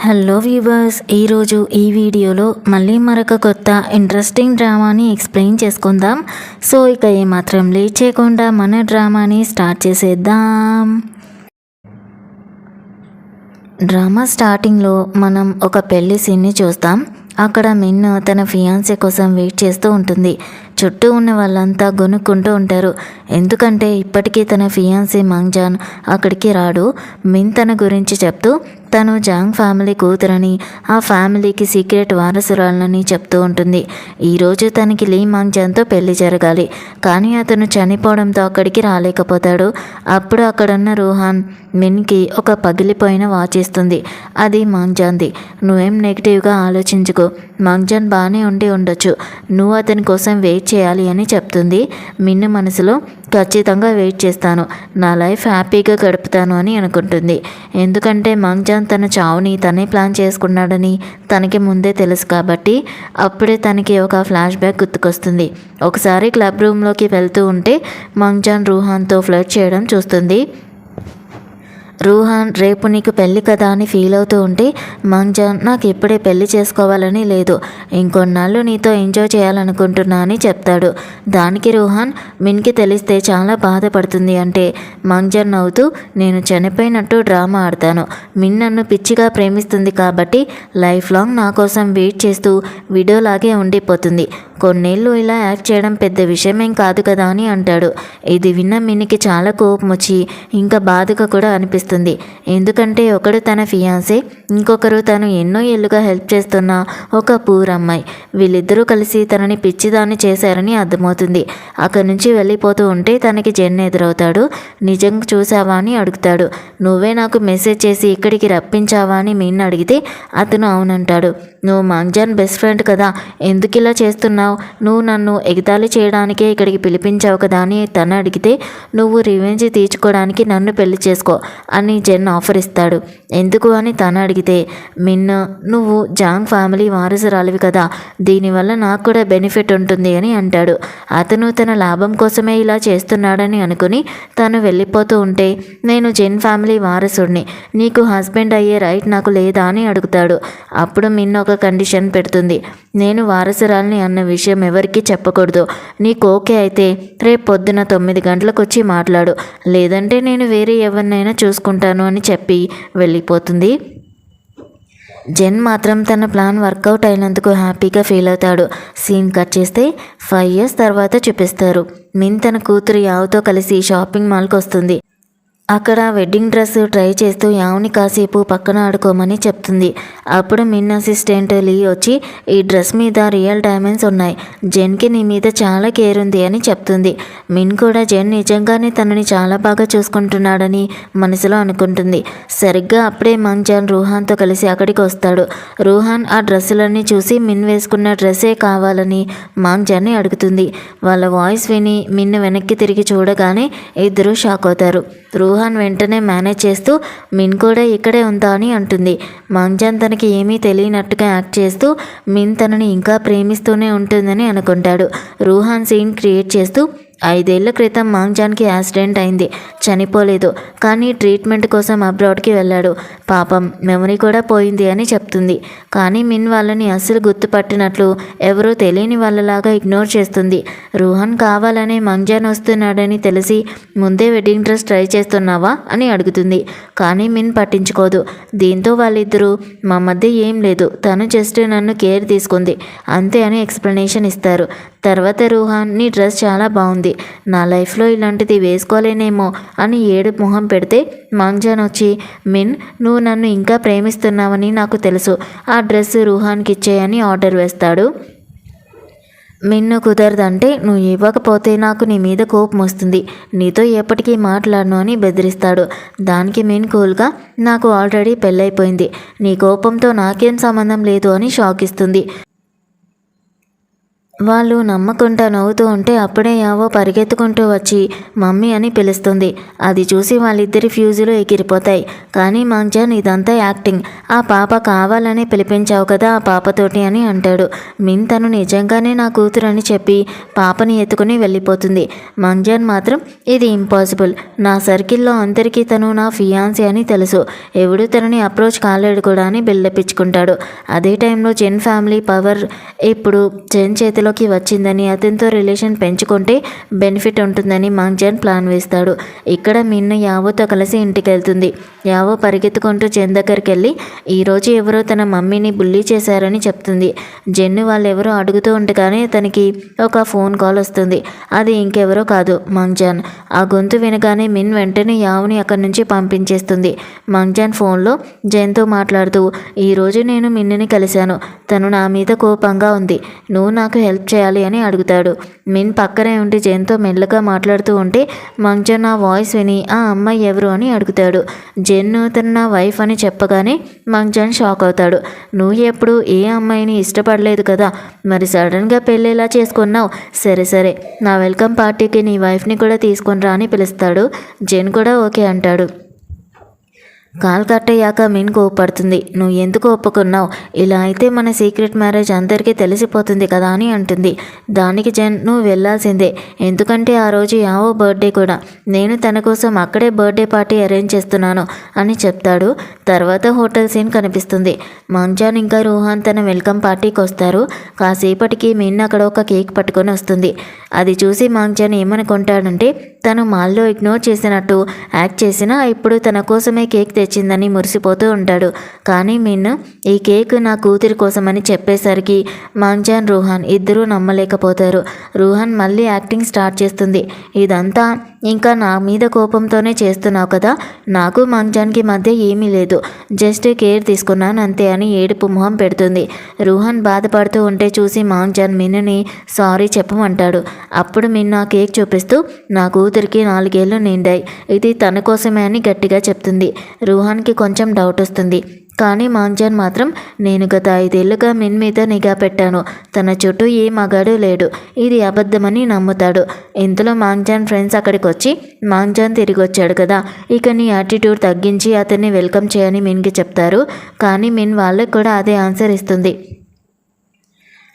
Hello viewers, ఈరోజు ఈ వీడియోలో మళ్ళీ మరొక కొత్త ఇంట్రెస్టింగ్ డ్రామాని ఎక్స్ప్లెయిన్ చేసుకుందాం. సో ఇక ఏమాత్రం లేట్ చేయకుండా మన డ్రామాని స్టార్ట్ చేసేద్దాం. డ్రామా స్టార్టింగ్లో మనం ఒక పెళ్లి సీన్ని చూస్తాం. అక్కడ మిన్ను తన ఫియాన్సీ కోసం వెయిట్ చేస్తూ ఉంటుంది. చుట్టూ ఉన్న వాళ్ళంతా గొనుక్కుంటూ ఉంటారు. ఎందుకంటే ఇప్పటికీ తన ఫియాన్సీ మంగ్జాన్ అక్కడికి రాడు. మిన్ తన గురించి చెప్తూ తను జాంగ్ ఫ్యామిలీ కూతురని, ఆ ఫ్యామిలీకి సీక్రెట్ వారసురాలని చెప్తూ ఉంటుంది. ఈరోజు తనకి లీ మంగ్జాన్తో పెళ్లి జరగాలి, కానీ అతను చనిపోవడంతో అక్కడికి రాలేకపోతాడు. అప్పుడు అక్కడున్న రూహాన్ మిన్కి ఒక పగిలిపోయిన వాచ్ ఇస్తుంది. అది మంగ్జాన్ది. నువ్వేం నెగిటివ్గా ఆలోచించుకో, మంగ్జాన్ బాగానే ఉండొచ్చు, నువ్వు అతని కోసం వెయిట్ చేయాలి అని చెప్తుంది. మిన్ను మనసులో ఖచ్చితంగా వెయిట్ చేస్తాను, నా లైఫ్ హ్యాపీగా గడుపుతాను అని అనుకుంటుంది. ఎందుకంటే మంగ్జాన్ తన చావుని తనే ప్లాన్ చేసుకున్నాడని తనకి ముందే తెలుసు కాబట్టి. అప్పుడే తనకి ఒక ఫ్లాష్ బ్యాక్ గుర్తుకొస్తుంది. ఒకసారి క్లబ్ రూమ్లోకి వెళ్తూ ఉంటే మంగ్జాన్ రూహాన్తో ఫ్లర్ట్ చేయడం చూస్తుంది. రూహాన్ రేపు నీకు పెళ్ళి కదా అని ఫీల్ అవుతూ ఉంటే మంగ్జాన్ నాకు ఇప్పుడే పెళ్లి చేసుకోవాలని లేదు, ఇంకొన్నాళ్ళు నీతో ఎంజాయ్ చేయాలనుకుంటున్నా అని చెప్తాడు. దానికి రూహాన్ మిన్కి తెలిస్తే చాలా బాధపడుతుంది అంటే మంగ్జాన్ నవ్వుతూ నేను చనిపోయినట్టు డ్రామా ఆడతాను, మిన్ నన్ను పిచ్చిగా ప్రేమిస్తుంది కాబట్టి లైఫ్ లాంగ్ నా కోసం వెయిట్ చేస్తూ విడోలాగే ఉండిపోతుంది, కొన్నేళ్ళు ఇలా యాక్ట్ చేయడం పెద్ద విషయమేం కాదు కదా అని అంటాడు. ఇది విన్న మిన్కి చాలా కోపం వచ్చి ఇంకా బాధగా కూడా అనిపిస్తుంది. ఎందుకంటే ఒకడు తన ఫియాన్సే, ఇంకొకరు తను ఎన్నో ఏళ్ళుగా హెల్ప్ చేస్తున్న ఒక పూర్ అమ్మాయి. వీళ్ళిద్దరూ కలిసి తనని పిచ్చిదాన్ని చేశారని అర్థమవుతుంది. అక్కడి నుంచి వెళ్ళిపోతూ ఉంటే తనకి జెన్ ఎదురవుతాడు. నిజంగా చూసావా అని అడుగుతాడు. నువ్వే నాకు మెసేజ్ చేసి ఇక్కడికి రప్పించావా అని మిన్ అడిగితే అతను అవునంటాడు. నువ్వు మంగ్జాన్ బెస్ట్ ఫ్రెండ్ కదా, ఎందుకు ఇలా చేస్తున్నావు, నువ్వు నన్ను ఎగతాళి చేయడానికే ఇక్కడికి పిలిపించావు కదా అని తను అడిగితే నువ్వు రివెంజ్ తీర్చుకోవడానికి నన్ను పెళ్లి చేసుకో అని జెన్ ఆఫర్ ఇస్తాడు. ఎందుకు అని తను అడిగితే మిన్ నువ్వు జాంగ్ ఫ్యామిలీ వారసురాలివి కదా, దీనివల్ల నాకు కూడా బెనిఫిట్ ఉంటుంది అని అంటాడు. అతను తన లాభం కోసమే ఇలా చేస్తున్నాడని అనుకుని తను వెళ్ళిపోతూ ఉంటే నేను జెన్ ఫ్యామిలీ వారసుడిని, నీకు హస్బెండ్ అయ్యే రైట్ నాకు లేదా అని అడుగుతాడు. అప్పుడు మిన్ ఒక కండిషన్ పెడుతుంది. నేను వారసురాలిని అన్న విషయం ఎవరికీ చెప్పకూడదు, నీకు ఓకే అయితే రేపు పొద్దున 9 గంటలకు వచ్చి మాట్లాడు, లేదంటే నేను వేరే ఎవరినైనా చూసుకుంటాను అని చెప్పి వెళ్ళిపోతుంది. జెన్ మాత్రం తన ప్లాన్ వర్కౌట్ అయినందుకు హ్యాపీగా ఫీల్ అవుతాడు. సీన్ కట్ చేస్తే 5 years తర్వాత చూపిస్తారు. మిన్ తన కూతురు యావ్తో కలిసి షాపింగ్ మాల్కి వస్తుంది. అక్కడ వెడ్డింగ్ డ్రెస్ ట్రై చేస్తూ యావ్ని కాసేపు పక్కన ఆడుకోమని చెప్తుంది. అప్పుడు మిన్ అసిస్టెంట్ లీ వచ్చి ఈ డ్రెస్ మీద రియల్ డైమండ్స్ ఉన్నాయి, జెన్కి నీ మీద చాలా కేర్ ఉంది అని చెప్తుంది. మిన్ కూడా జెన్ నిజంగానే తనని చాలా బాగా చూసుకుంటున్నాడని మనసులో అనుకుంటుంది. సరిగ్గా అప్పుడే మంగ్జాన్ రూహాన్తో కలిసి అక్కడికి వస్తాడు. రూహాన్ ఆ డ్రెస్సులన్నీ చూసి మిన్ వేసుకున్న డ్రెస్సే కావాలని మంగ్జాన్ని అడుగుతుంది. వాళ్ళ వాయిస్ విని మిన్ వెనక్కి తిరిగి చూడగానే ఇద్దరూ షాక్ అవుతారు. రూహాన్ వెంటనే మేనేజ్ చేస్తూ మిన్ కూడా ఇక్కడే ఉందా అని అంటుంది. మంగ్జాన్ తనకి ఏమీ తెలియనట్టుగా యాక్ట్ చేస్తూ మిన్ తనని ఇంకా ప్రేమిస్తూనే ఉంటుందని అనుకుంటాడు. రూహాన్ సీన్ క్రియేట్ చేస్తూ 5 ఏళ్ల క్రితం మంగ్జాన్కి యాక్సిడెంట్ అయింది, చనిపోలేదు, కానీ ట్రీట్మెంట్ కోసం అబ్రాడ్కి వెళ్ళాడు, పాపం మెమరీ కూడా పోయింది అని చెప్తుంది. కానీ మిన్ వాళ్ళని అస్సలు గుర్తుపట్టినట్లు ఎవరో తెలియని వాళ్ళలాగా ఇగ్నోర్ చేస్తుంది. రూహాన్ కావాలనే మంగ్జాన్ వస్తున్నాడని తెలిసి ముందే వెడ్డింగ్ డ్రెస్ ట్రై చేస్తున్నావా అని అడుగుతుంది. కానీ మిన్ పట్టించుకోదు. దీంతో వాళ్ళిద్దరూ మా మధ్య ఏం లేదు, తను జస్ట్ నన్ను కేర్ తీసుకుంది అంతే అని ఎక్స్ప్లెనేషన్ ఇస్తారు. తర్వాత రూహాన్ నీ డ్రెస్ చాలా బాగుంది, నా లైఫ్లో ఇలాంటిది వేసుకోలేనేమో అని ఏడుపు మొహం పెడితే మంగ్జాన్ వచ్చి మిన్ నువ్వు నన్ను ఇంకా ప్రేమిస్తున్నావని నాకు తెలుసు, ఆ డ్రెస్ రూహాన్కి ఇచ్చేయని ఆర్డర్ వేస్తాడు. మిన్ను కుదరదంటే నువ్వు ఇవ్వకపోతే నాకు నీ మీద కోపం వస్తుంది, నీతో ఎప్పటికీ మాట్లాడను అని బెదిరిస్తాడు. దానికి మిన్ కూల్గా నాకు ఆల్రెడీ పెళ్ళైపోయింది, నీ కోపంతో నాకేం సంబంధం లేదు అని షాక్ ఇస్తుంది. వాళ్ళు నమ్మకుండా నవ్వుతూ ఉంటే అప్పుడే యావో పరిగెత్తుకుంటూ వచ్చి మమ్మీ అని పిలుస్తుంది. అది చూసి వాళ్ళిద్దరి ఫ్యూజులు ఎగిరిపోతాయి. కానీ మాంగ్జాన్ ఇదంతా యాక్టింగ్, ఆ పాప కావాలని పిలిపించావు కదా ఆ పాపతోటి అని అంటాడు. మిన్ తను నిజంగానే నా కూతురు అని చెప్పి పాపని ఎత్తుకుని వెళ్ళిపోతుంది. మాంగ్జాన్ మాత్రం ఇది ఇంపాసిబుల్, నా సర్కిల్లో అందరికీ తను నా ఫియాన్సీ అని తెలుసు, ఎవడు తనని అప్రోచ్ కాలేడు కూడా అని బిల్డప్ ఇచ్చుకుంటాడు. అదే టైంలో జెన్ ఫ్యామిలీ పవర్ ఇప్పుడు జెన్ చేతిలోకి వచ్చిందని, అతనితో రిలేషన్ పెంచుకుంటే బెనిఫిట్ ఉంటుందని మాంగ్జాన్ ప్లాన్ వేస్తాడు. ఇక్కడ మిన్న యావోతో కలిసి ఇంటికి వెళ్తుంది. యావో పరిగెత్తుకుంటూ జెన్ దగ్గరికి వెళ్ళి ఈరోజు ఎవరో తన మమ్మీని బుల్లీ చేశారని చెప్తుంది. జెన్ వాళ్ళెవరో అడుగుతూ ఉండగానే తనకి ఒక ఫోన్ కాల్ వస్తుంది. అది ఇంకెవరో కాదు, మాంగ్జాన్. ఆ గొంతు వినగానే మిన్ వెంటనే యావుని అక్కడి నుంచి పంపించేస్తుంది. మాంగ్జాన్ ఫోన్లో జెన్తో మాట్లాడుతూ ఈరోజు నేను మిన్నుని కలిశాను, తను నా మీద కోపంగా ఉంది, నువ్వు నాకు హెల్ప్ చేయాలి అని అడుగుతాడు. మిన్ పక్కనే ఉండి జెన్తో మెల్లగా మాట్లాడుతూ ఉంటే మాంగ్జాన్ ఆ వాయిస్ విని ఆ అమ్మాయి ఎవరు అని అడుగుతాడు. జెన్ తను నా వైఫ్ అని చెప్పగానే మాంగ్జాన్ షాక్ అవుతాడు. నువ్వు ఎప్పుడు ఏ అమ్మాయిని ఇష్టపడలేదు కదా, మరి సడన్గా పెళ్ళి ఎలా చేసుకున్నావు? సరే సరే, నా వెల్కమ్ పార్టీకి నీ వైఫ్ని కూడా తీసుకొని రా అని పిలుస్తాడు. జెన్ కూడా ఓకే అంటాడు. కాల్ కట్టయ్యాక మిన్ కోపడుతుంది. నువ్వు ఎందుకు ఒప్పుకున్నావు? ఇలా అయితే మన సీక్రెట్ మ్యారేజ్ అందరికీ తెలిసిపోతుంది కదా అని అంటుంది. దానికి జెన్ నువ్వు వెళ్ళాల్సిందే, ఎందుకంటే ఆ రోజు యావో బర్త్డే కూడా, నేను తన కోసం అక్కడే బర్త్డే పార్టీ అరేంజ్ చేస్తున్నాను అని చెప్తాడు. తర్వాత హోటల్ సీన్ కనిపిస్తుంది. మాంగ్జాన్ ఇంకా రూహాన్ తన వెల్కమ్ పార్టీకి వస్తారు. కాసేపటికి మిన్ అక్కడ ఒక కేక్ పట్టుకొని వస్తుంది. అది చూసి మాంగ్జాన్ ఏమనుకుంటాడంటే తను మాల్లో ఇగ్నోర్ చేసినట్టు యాక్ట్ చేసినా ఇప్పుడు తన కోసమే కేక్ తెచ్చిందని మురిసిపోతూ ఉంటాడు. కానీ మిన్ ఈ కేక్ నా కూతురి కోసమని చెప్పేసరికి మాంగ్జాన్ రూహాన్ ఇద్దరూ నమ్మలేకపోతారు. రూహాన్ మళ్ళీ యాక్టింగ్ స్టార్ట్ చేస్తుంది. ఇదంతా ఇంకా నా మీద కోపంతోనే చేస్తున్నావు కదా, నాకు మాంగ్జాన్కి మధ్య ఏమీ లేదు, జస్ట్ కేర్ తీసుకున్నాను అంతే అని ఏడుపు మొహం పెడుతుంది. రూహాన్ బాధపడుతూ ఉంటే చూసి మాంగ్జాన్ మిన్నుని సారీ చెప్పమంటాడు. అప్పుడు మిన్ ఆ కేక్ చూపిస్తూ నా కూతురికి 4 ఏళ్ళు నిండాయి, ఇది తన కోసమే అని గట్టిగా చెప్తుంది. రూహాన్కి కొంచెం డౌట్ వస్తుంది. కానీ మాంగ్జాన్ మాత్రం నేను గత 5 ఏళ్లుగా మిన్ మీద నిఘా పెట్టాను, తన చుట్టూ ఏ మగాడు లేడు, ఇది అబద్ధమని నమ్ముతాడు. ఇంతలో మాంగ్జాన్ ఫ్రెండ్స్ అక్కడికి వచ్చి మాంగ్జాన్ తిరిగి వచ్చాడు కదా, ఇక నీ యాటిట్యూడ్ తగ్గించి అతన్ని వెల్కమ్ చేయని మిన్కి చెప్తారు. కానీ మిన్ వాళ్ళకి కూడా అదే ఆన్సర్ ఇస్తుంది.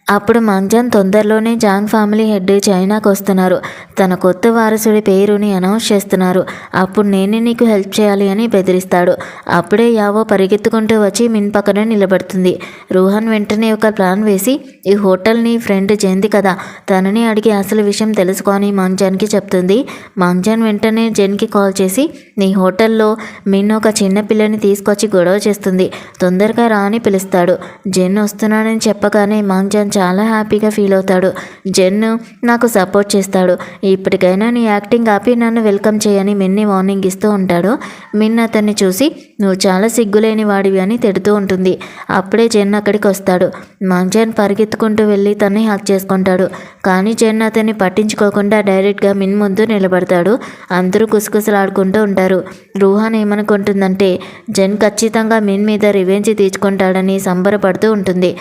అప్పుడు మాంగ్జాన్ తొందరలోనే జాంగ్ ఫ్యామిలీ హెడ్ చైనాకు వస్తున్నారు, తన కొత్త వారసుడి పేరుని అనౌన్స్ చేస్తున్నారు, అప్పుడు నేనే నీకు హెల్ప్ చేయాలి అని బెదిరిస్తాడు. అప్పుడే యావో పరిగెత్తుకుంటూ వచ్చి మిన్ పక్కన నిలబడుతుంది. రూహాన్ వెంటనే ఒక ప్లాన్ వేసి ఈ హోటల్ నీ ఫ్రెండ్ జెన్ది కదా, తనని అడిగి అసలు విషయం తెలుసుకొని మాంగ్జాన్కి చెప్తుంది. మాంగ్జాన్ వెంటనే జెన్కి కాల్ చేసి నీ హోటల్లో మిన్ ఒక చిన్న పిల్లని తీసుకొచ్చి గొడవ చేస్తుంది, తొందరగా రా అని పిలుస్తాడు. జెన్ వస్తున్నానని చెప్పగానే మాంగ్జాన్ చాలా హ్యాపీగా ఫీల్ అవుతాడు. జెన్ నాకు సపోర్ట్ చేస్తాడు, ఇప్పటికైనా నీ యాక్టింగ్ ఆపి నన్ను వెల్కమ్ చేయని మిన్ని వార్నింగ్ ఇస్తూ ఉంటాడు. మిన్ అతన్ని చూసి నువ్వు చాలా సిగ్గులేని వాడివి అని తిడుతూ ఉంటుంది. అప్పుడే జెన్ అక్కడికి వస్తాడు. మాంగ్జాన్ పరిగెత్తుకుంటూ వెళ్ళి తన్ని హక్ చేసుకుంటాడు. కానీ జెన్ అతన్ని పట్టించుకోకుండా డైరెక్ట్గా మిన్ ముందు నిలబడతాడు. అందరూ కుసకుసలాడుకుంటూ ఉంటారు. రూహాన్ ఏమనుకుంటుందంటే జెన్ ఖచ్చితంగా మిన్ మీద రివెంజ్ తీర్చుకుంటాడని సంబరపడుతూ ఉంటుంది.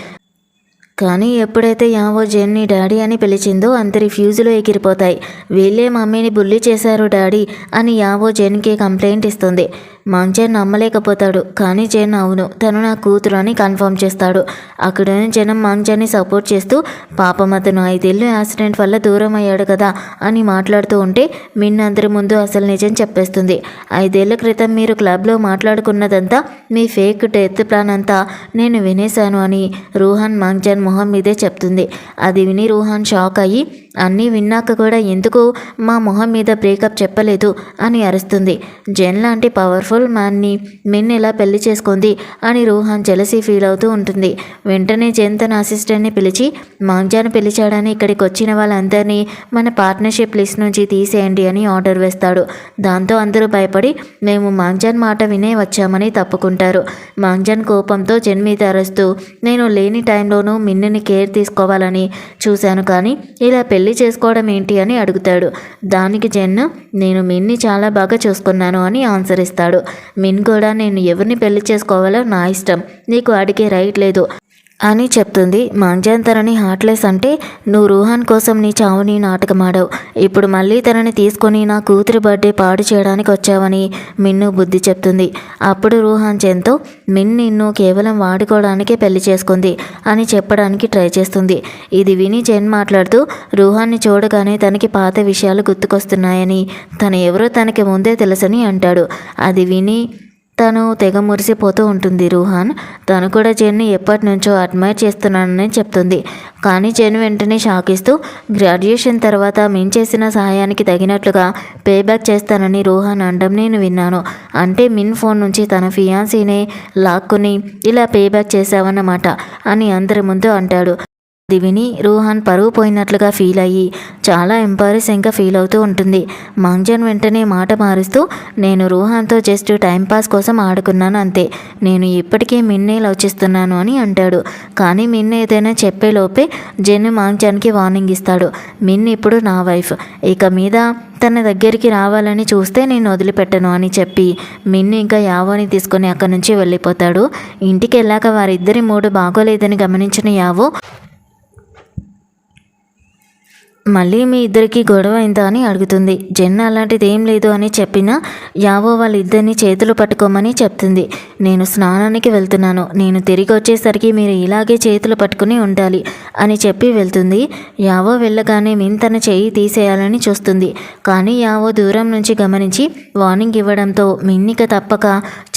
కానీ ఎప్పుడైతే యావో జెన్ని డాడీ అని పిలిచిందో అందరి ఫ్యూజులు ఎగిరిపోతాయి. వీళ్ళే మమ్మీని బుల్లీ చేశారు డాడీ అని యావో జెన్కి కంప్లైంట్ ఇస్తుంది. మాంగ్జాన్ నమ్మలేకపోతాడు. కానీ జెన్ అవును తను నా కూతురు అని కన్ఫర్మ్ చేస్తాడు. అక్కడున్న జనం మాంగ్జాన్ని సపోర్ట్ చేస్తూ పాపం అతను 5 ఏళ్ళు యాక్సిడెంట్ వల్ల దూరం అయ్యాడు కదా అని మాట్లాడుతూ ఉంటే మిన్ అందరి ముందు అసలు నిజం చెప్పేస్తుంది. 5 ఏళ్ల క్రితం మీరు క్లబ్లో మాట్లాడుకున్నదంతా మీ ఫేక్ డెత్ ప్లాన్ అంతా నేను వినేశాను అని రూహాన్ మాంగ్జాన్ మొహం మీదే చెప్తుంది. అది విని రూహాన్ షాక్ అయ్యి అన్నీ విన్నాక కూడా ఎందుకు మా మొహం మీద బ్రేకప్ చెప్పలేదు అని అరుస్తుంది. జెన్ లాంటి పవర్ఫుల్ మ్యాన్ని మిన్ ఎలా పెళ్లి చేసుకుంది అని రూహాన్ జెలసీ ఫీల్ అవుతూ ఉంటుంది. వెంటనే జెన్ తన అసిస్టెంట్ని పిలిచి మాంగ్జాన్ పిలిచాడని ఇక్కడికి వచ్చిన వాళ్ళందరినీ మన పార్ట్నర్షిప్ లిస్ట్ నుంచి తీసేయండి అని ఆర్డర్ వేస్తాడు. దాంతో అందరూ భయపడి మేము మాంగ్జాన్ మాట వినే వచ్చామని తప్పుకుంటారు. మాంగ్జాన్ కోపంతో జెన్ మీద అరుస్తూ నేను లేని టైంలోనూ మిన్నుని కేర్ తీసుకోవాలని చూశాను, కానీ ఇలా పెళ్లి చేసుకోవడం ఏంటి అని అడుగుతాడు. దానికి జెన్ నేను మిన్ని చాలా బాగా చూసుకున్నాను అని ఆన్సర్ ఇస్తాడు. మిన్ కూడా నేను ఎవరిని పెళ్లి చేసుకోవాలో నా ఇష్టం, నీకు అడిగే రైట్ లేదు, అని చెప్తుంది. మంజాన్ తనని హార్ట్లెస్ అంటే, నువ్వు రూహాన్ కోసం నీ చావుని నాటకమాడావు, ఇప్పుడు మళ్ళీ తనని తీసుకొని నా కూతురి బర్త్డే పాడు చేయడానికి వచ్చావని మిన్ను బుద్ధి చెప్తుంది. అప్పుడు రూహాన్ జెన్తో, మిన్ నిన్ను కేవలం వాడుకోవడానికే పెళ్లి చేసుకుంది అని చెప్పడానికి ట్రై చేస్తుంది. ఇది విని జెన్ మాట్లాడుతూ, రూహాన్ని చూడగానే తనకి పాత విషయాలు గుర్తుకొస్తున్నాయని, తను ఎవరో తనకి ముందే తెలుసని అంటాడు. అది విని తను తెగ మురిసిపోతూ ఉంటుంది. రూహాన్ తను కూడా జెన్ని ఎప్పటి నుంచో అడ్మైర్ చేస్తున్నానని చెప్తుంది. కానీ జెన్ వెంటనే షాక్ ఇస్తూ, గ్రాడ్యుయేషన్ తర్వాత మిన్ చేసిన సహాయానికి తగినట్లుగా పేబ్యాక్ చేస్తానని రూహాన్ అనడం నేను విన్నాను. అంటే మిన్ ఫోన్ నుంచి తన ఫియాన్సీనే లాక్కుని ఇలా పేబ్యాక్ చేశావన్నమాట అని అందరి ముందు అంటాడు. అది విని రూహాన్ పరువు పోయినట్లుగా ఫీల్ అయ్యి చాలా ఎంబారెసింగ్గా ఫీల్ అవుతూ ఉంటుంది. మంగ్జన్ వెంటనే మాట మారుస్తూ, నేను రూహాన్తో జస్ట్ టైంపాస్ కోసం ఆడుకున్నాను అంతే, నేను ఇప్పటికీ మిన్నే లవ్ అని అంటాడు. కానీ మిన్ ఏదైనా చెప్పేలోపే జెన్ మంగ్జన్కి వార్నింగ్ ఇస్తాడు. మిన్ ఇప్పుడు నా వైఫ్, ఇక మీద తన దగ్గరికి రావాలని చూస్తే నేను వదిలిపెట్టను అని చెప్పి మిన్ ఇంకా యావోని తీసుకొని అక్కడి నుంచి వెళ్ళిపోతాడు. ఇంటికి వెళ్ళాక వారిద్దరి మూడు బాగోలేదని గమనించిన యావో, మళ్ళీ మీ ఇద్దరికి గొడవ అయిందా అని అడుగుతుంది. జెన్ అలాంటిది ఏం లేదు అని చెప్పినా యావో వాళ్ళిద్దరిని చేతులు పట్టుకోమని చెప్తుంది. నేను స్నానానికి వెళ్తున్నాను, నేను తిరిగి వచ్చేసరికి మీరు ఇలాగే చేతులు పట్టుకుని ఉండాలి అని చెప్పి వెళ్తుంది. యావో వెళ్ళగానే మిన్ తన చెయ్యి తీసేయాలని చూస్తుంది. కానీ యావో దూరం నుంచి గమనించి వార్నింగ్ ఇవ్వడంతో మిన్నిక తప్పక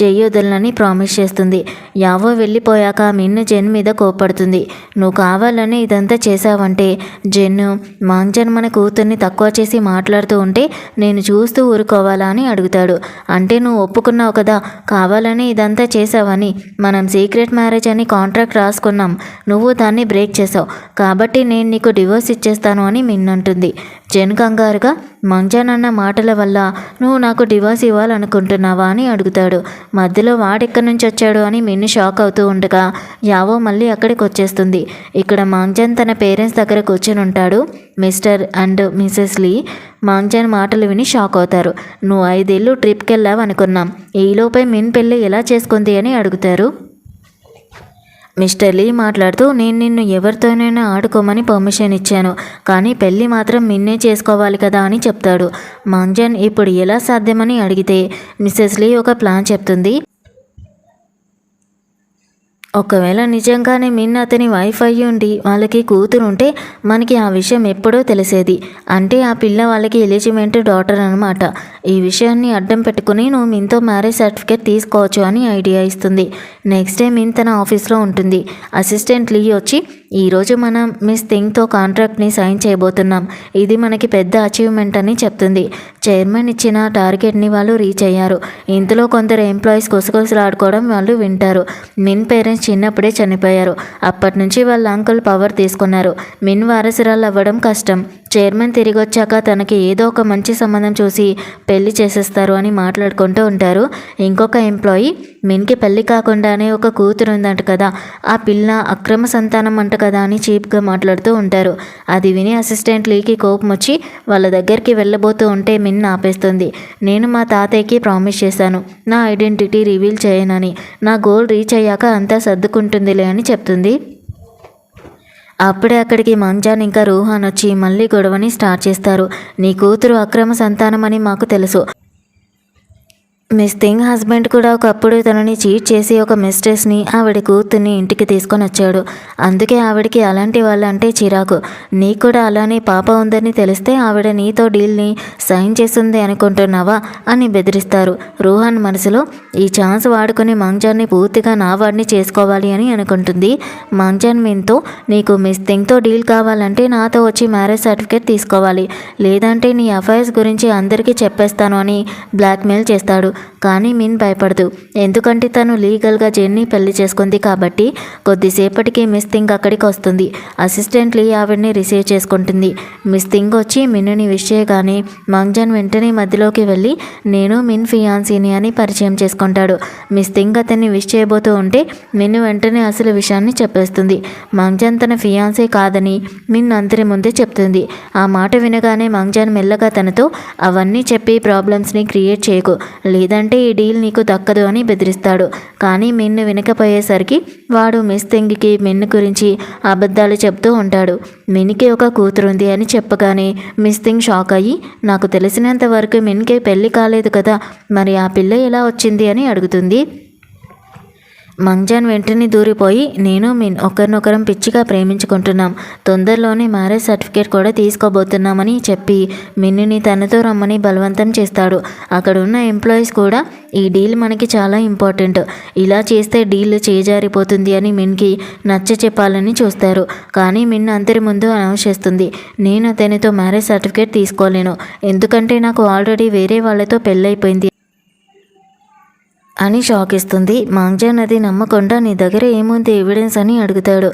చెయ్యి వదలని ప్రామిస్ చేస్తుంది. యావో వెళ్ళిపోయాక మిన్ను జెన్ మీద కోప్పడుతుంది. నువ్వు కావాలని ఇదంతా చేశావంటే జెన్ను మంగ్జన్ మన కూతుర్ని తక్కువ చేసి మాట్లాడుతూ ఉంటే నేను చూస్తూ ఊరుకోవాలా అని అడుగుతాడు. అంటే నువ్వు ఒప్పుకున్నావు కదా కావాలని ఇదంతా చేసావని, మనం సీక్రెట్ మ్యారేజ్ అని కాంట్రాక్ట్ రాసుకున్నాం, నువ్వు దాన్ని బ్రేక్ చేసావు కాబట్టి నేను నీకు డివోర్స్ ఇచ్చేస్తాను అని మిన్నంటుంది. జెన్ కంగారుగా, మంగ్జన్ అన్న మాటల వల్ల నువ్వు నాకు డివోర్స్ ఇవ్వాలనుకుంటున్నావా అని అడుగుతాడు. మధ్యలో వాడెక్కడి నుంచి వచ్చాడు అని మిన్ను షాక్ అవుతూ ఉండగా యావో మళ్ళీ అక్కడికి వచ్చేస్తుంది. ఇక్కడ మంగ్జన్ తన పేరెంట్స్ దగ్గర కూర్చొని ఉంటాడు. మిస్టర్ అండ్ మిసెస్ లీ మంగ్జన్ మాటలు విని షాక్ అవుతారు. నువ్వు 5 ఏళ్ళు ట్రిప్కి వెళ్ళావు అనుకున్నాం, ఈలోపే మిన్ పెళ్ళి ఎలా చేసుకుంది అని అడుగుతారు. మిస్టర్ లీ మాట్లాడుతూ, నేను నిన్ను ఎవరితోనైనా ఆడుకోమని పర్మిషన్ ఇచ్చాను, కానీ పెళ్ళి మాత్రం మిన్నే చేసుకోవాలి కదా అని చెప్తాడు. మంగ్జన్ ఇప్పుడు ఎలా సాధ్యమని అడిగితే మిసెస్ లీ ఒక ప్లాన్ చెప్తుంది. ఒకవేళ నిజంగానే మిన్ అతని వైఫ్ అయ్యి ఉండి వాళ్ళకి కూతురు ఉంటే మనకి ఆ విషయం ఎప్పుడో తెలిసేది. అంటే ఆ పిల్ల వాళ్ళకి ఎలిజిమెంట్ డాటర్ అనమాట. ఈ విషయాన్ని అడ్డం పెట్టుకుని నువ్వు మిన్తో మ్యారేజ్ సర్టిఫికేట్ తీసుకోవచ్చు అని ఐడియా ఇస్తుంది. నెక్స్ట్ డే మిన్ తన ఆఫీస్లో ఉంటుంది. అసిస్టెంట్ లీ వచ్చి, ఈరోజు మనం మిస్ థింగ్తో కాంట్రాక్ట్ని సైన్ చేయబోతున్నాం, ఇది మనకి పెద్ద అచీవ్మెంట్ అని చెప్తుంది. చైర్మన్ ఇచ్చిన టార్గెట్ని వాళ్ళు రీచ్ అయ్యారు. ఇందులో కొందరు ఎంప్లాయీస్ కుసకుసలాడుకోవడం వాళ్ళు వింటారు. మిన్ పేరెంట్స్ చిన్నప్పుడే చనిపోయారు. అప్పటి నుంచి వాళ్ళ అంకుల్ పవర్ తీసుకున్నారు. మిన్ వారసురాలు అవ్వడం కష్టం. చైర్మన్ తిరిగి వచ్చాక తనకి ఏదో ఒక మంచి సంబంధం చూసి పెళ్లి చేసేస్తారు అని మాట్లాడుకుంటూ ఉంటారు. ఇంకొక ఎంప్లాయీ, మిన్కి పెళ్లి కాకుండానే ఒక కూతురు ఉందంట కదా, ఆ పిల్ల అక్రమ సంతానం అంట కదా అని చీప్గా మాట్లాడుతూ ఉంటారు. అది విని అసిస్టెంట్ లీకి కోపం వచ్చి వాళ్ళ దగ్గరికి వెళ్ళబోతూ ఉంటే మిన్ ఆపేస్తుంది. నేను మా తాతయ్యకి ప్రామిస్ చేశాను నా ఐడెంటిటీ రివీల్ చేయనని, నా గోల్ రీచ్ అయ్యాక అంతా సర్దుకుంటుందిలే అని చెప్తుంది. అప్పుడే అక్కడికి మంగ్జాన్ ఇంకా రూహాన్ వచ్చి మళ్ళీ గొడవని స్టార్ట్ చేస్తారు. నీ కూతురు అక్రమ సంతానం అని మాకు తెలుసు, మిస్ థింగ్ హస్బెండ్ కూడా ఒకప్పుడు తనని చీట్ చేసి ఒక మిస్ట్రెస్ని ఆవిడ కూతుర్ని ఇంటికి తీసుకొని వచ్చాడు. అందుకే ఆవిడకి అలాంటి వాళ్ళంటే చిరాకు. నీకు కూడా అలానే పాప ఉందని తెలిస్తే ఆవిడ నీతో డీల్ని సైన్ చేస్తుంది అనుకుంటున్నావా అని బెదిరిస్తారు. రూహాన్ మనసులో ఈ ఛాన్స్ వాడుకొని మంగ్జాన్ని పూర్తిగా నా వాడిని చేసుకోవాలి అని అనుకుంటుంది. మంగ్జాన్ మిన్తో, నీకు మిస్ థింగ్తో డీల్ కావాలంటే నాతో వచ్చి మ్యారేజ్ సర్టిఫికేట్ తీసుకోవాలి, లేదంటే నీ అఫైర్స్ గురించి అందరికీ చెప్పేస్తాను అని బ్లాక్మెయిల్ చేస్తాడు. కానీ మిన్ భయపడదు, ఎందుకంటే తను లీగల్గా జెన్ని పెళ్లి చేసుకుంది కాబట్టి. కొద్దిసేపటికి మిస్ థింగ్ అక్కడికి వస్తుంది. అసిస్టెంట్ లీ ఆవిడ్ని రిసీవ్ చేసుకుంటుంది. మిస్ థింగ్ వచ్చి మిన్నుని విష్ చేయగానే మంగ్జాన్ వెంటనే మధ్యలోకి వెళ్ళి నేను మిన్ ఫియాన్సీని అని పరిచయం చేసుకుంటాడు. మిస్ థింగ్ అతన్ని విష్ చేయబోతూ ఉంటే మిన్ను వెంటనే అసలు విషయాన్ని చెప్పేస్తుంది. మంగ్జాన్ తన ఫియాన్సీ కాదని మిన్ అందరి ముందే చెప్తుంది. ఆ మాట వినగానే మంగ్జాన్ మెల్లగా తనతో, అవన్నీ చెప్పి ప్రాబ్లమ్స్ని క్రియేట్ చేయకు, లేదా లేదంటే ఈ డీల్ నీకు దక్కదు అని బెదిరిస్తాడు. కానీ మిన్ను వినకపోయేసరికి వాడు మిస్ థింగ్కి మిన్ను గురించి అబద్ధాలు చెప్తూ ఉంటాడు. మిన్కి ఒక కూతురుంది అని చెప్పగానే మిస్ థింగ్ షాక్ అయ్యి, నాకు తెలిసినంత వరకు మిన్కి పెళ్లి కాలేదు కదా, మరి ఆ పిల్ల ఎలా వచ్చింది అని అడుగుతుంది. మంగ్జాన్ వెంటనే దూరిపోయి, నేను మిన్ ఒకరినొకరం పిచ్చిగా ప్రేమించుకుంటున్నాం, తొందరలోనే మ్యారేజ్ సర్టిఫికేట్ కూడా తీసుకోబోతున్నామని చెప్పి మిన్నుని తనతో రమ్మని బలవంతం చేస్తాడు. అక్కడ ఉన్న ఎంప్లాయీస్ కూడా ఈ డీల్ మనకి చాలా ఇంపార్టెంట్, ఇలా చేస్తే డీల్ చేజారిపోతుంది అని మిన్కి నచ్చ చెప్పాలని చూస్తారు. కానీ మిన్ అందరి ముందు అనౌన్స్ చేస్తుంది, నేను అతనితో మ్యారేజ్ సర్టిఫికేట్ తీసుకోలేను, ఎందుకంటే నాకు ఆల్రెడీ వేరే వాళ్ళతో పెళ్ళైపోయింది అని షాక్ ఇస్తుంది. మాంగ్జాన్ అది నమ్మకుండా నీ దగ్గర ఏముంది ఎవిడెన్స్ అని అడుగుతాడు.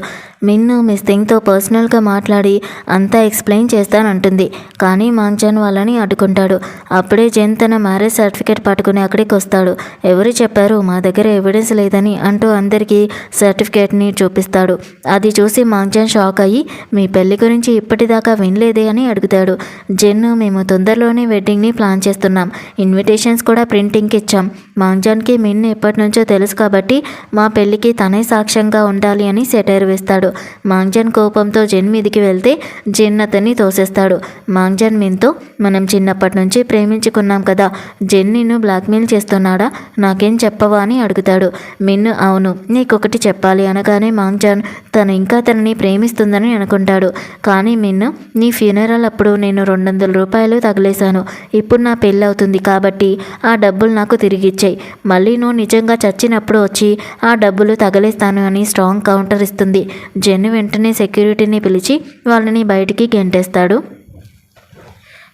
మిన్ను మిస్ థింగ్తో పర్సనల్గా మాట్లాడి అంతా ఎక్స్ప్లెయిన్ చేస్తానంటుంది. కానీ మాంగ్జాన్ వాళ్ళని అడ్డుకుంటాడు. అప్పుడే జెన్ తన మ్యారేజ్ సర్టిఫికేట్ పట్టుకుని అక్కడికి వస్తాడు. ఎవరు చెప్పారు మా దగ్గర ఎవిడెన్స్ లేదని అంటూ అందరికీ సర్టిఫికేట్ని చూపిస్తాడు. అది చూసి మాంగ్జాన్ షాక్ అయ్యి, మీ పెళ్లి గురించి ఇప్పటిదాకా వినలేదే అని అడుగుతాడు. జెన్, మేము తొందరలోనే వెడ్డింగ్ని ప్లాన్ చేస్తున్నాం, ఇన్విటేషన్స్ కూడా ప్రింటింగ్కి ఇచ్చాం, మాంగ్జాన్కి మిన్ ఎప్పటి నుంచో తెలుసు కాబట్టి మా పెళ్ళికి తనే సాక్ష్యంగా ఉండాలి అని సెటైర్ వేస్తాడు. మాంగ్జాన్ కోపంతో జెన్ మీదికి వెళ్తే జెన్ అతన్ని తోసేస్తాడు. మాంగ్జాన్ మిన్తో, మనం చిన్నప్పటి నుంచి ప్రేమించుకున్నాం కదా, జెన్ నిన్ను బ్లాక్మెయిల్ చేస్తున్నాడా, నాకేం చెప్పవా అని అడుగుతాడు. మిన్, అవును నీకొకటి చెప్పాలి అనగానే మాంగ్జాన్ తను ఇంకా తనని ప్రేమిస్తుందని అనుకుంటాడు. కానీ మిన్, నీ ఫ్యూనరల్ అప్పుడు నేను 200 రూపాయలు తగిలేశాను, ఇప్పుడు నా పెళ్ళి అవుతుంది కాబట్టి ఆ డబ్బులు నాకు తిరిగిచ్చాయి, మళ్ళీ నువ్వు నిజంగా చచ్చినప్పుడు వచ్చి ఆ డబ్బులు తగలేస్తాను అని స్ట్రాంగ్ కౌంటర్ ఇస్తుంది. జెన్ వెంటనే సెక్యూరిటీని పిలిచి వాళ్ళని బయటికి గెంటేస్తాడు.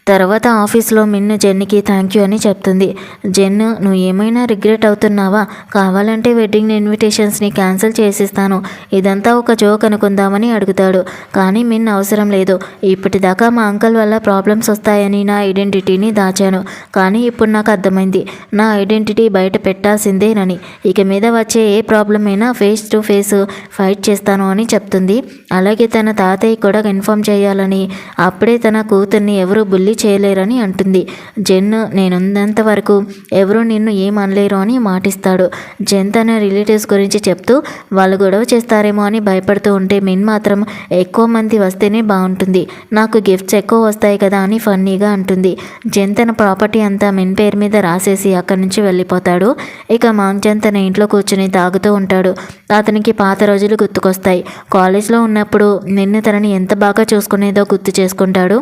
తర్వాత ఆఫీస్లో మిన్ను జెన్నికి థ్యాంక్ యూ అని చెప్తుంది. జెన్, నువ్వు ఏమైనా రిగ్రెట్ అవుతున్నావా, కావాలంటే వెడ్డింగ్ ఇన్విటేషన్స్ని క్యాన్సిల్ చేసిస్తాను, ఇదంతా ఒక జోక్ అనుకుందామని అడుగుతాడు. కానీ మిన్, అవసరం లేదు, ఇప్పటిదాకా మా అంకుల్ వల్ల ప్రాబ్లమ్స్ వస్తాయని నా ఐడెంటిటీని దాచాను, కానీ ఇప్పుడు నాకు అర్థమైంది నా ఐడెంటిటీ బయట పెట్టాల్సిందేనని, ఇక మీద వచ్చే ఏ ప్రాబ్లం అయినా ఫేస్ టు ఫేస్ ఫైట్ చేస్తాను అని చెప్తుంది. అలాగే తన తాతయ్య కూడా ఇన్ఫామ్ చేయాలని, అప్పుడే తన కూతుర్ని ఎవరు బుల్లి చేయలేరని అంటుంది. జెన్, నేనున్నంత వరకు ఎవరు నిన్ను ఏమనలేరు అని మాటిస్తాడు. జెన్ తన రిలేటివ్స్ గురించి చెప్తూ వాళ్ళు గొడవ చేస్తారేమో అని భయపడుతూ ఉంటే మిన్ మాత్రం ఎక్కువ మంది వస్తేనే బాగుంటుంది, నాకు గిఫ్ట్స్ ఎక్కువ వస్తాయి కదా అని ఫన్నీగా అంటుంది. జెన్ తన ప్రాపర్టీ అంతా మిన్ పేరు మీద రాసేసి అక్కడి నుంచి వెళ్ళిపోతాడు. ఇక మాంగ్జాన్ తన ఇంట్లో కూర్చుని తాగుతూ ఉంటాడు. అతనికి పాత రోజులు గుర్తుకొస్తాయి. కాలేజ్లో ఉన్నప్పుడు నిన్ను తనని ఎంత బాగా చూసుకునేదో గుర్తు చేసుకుంటాడు.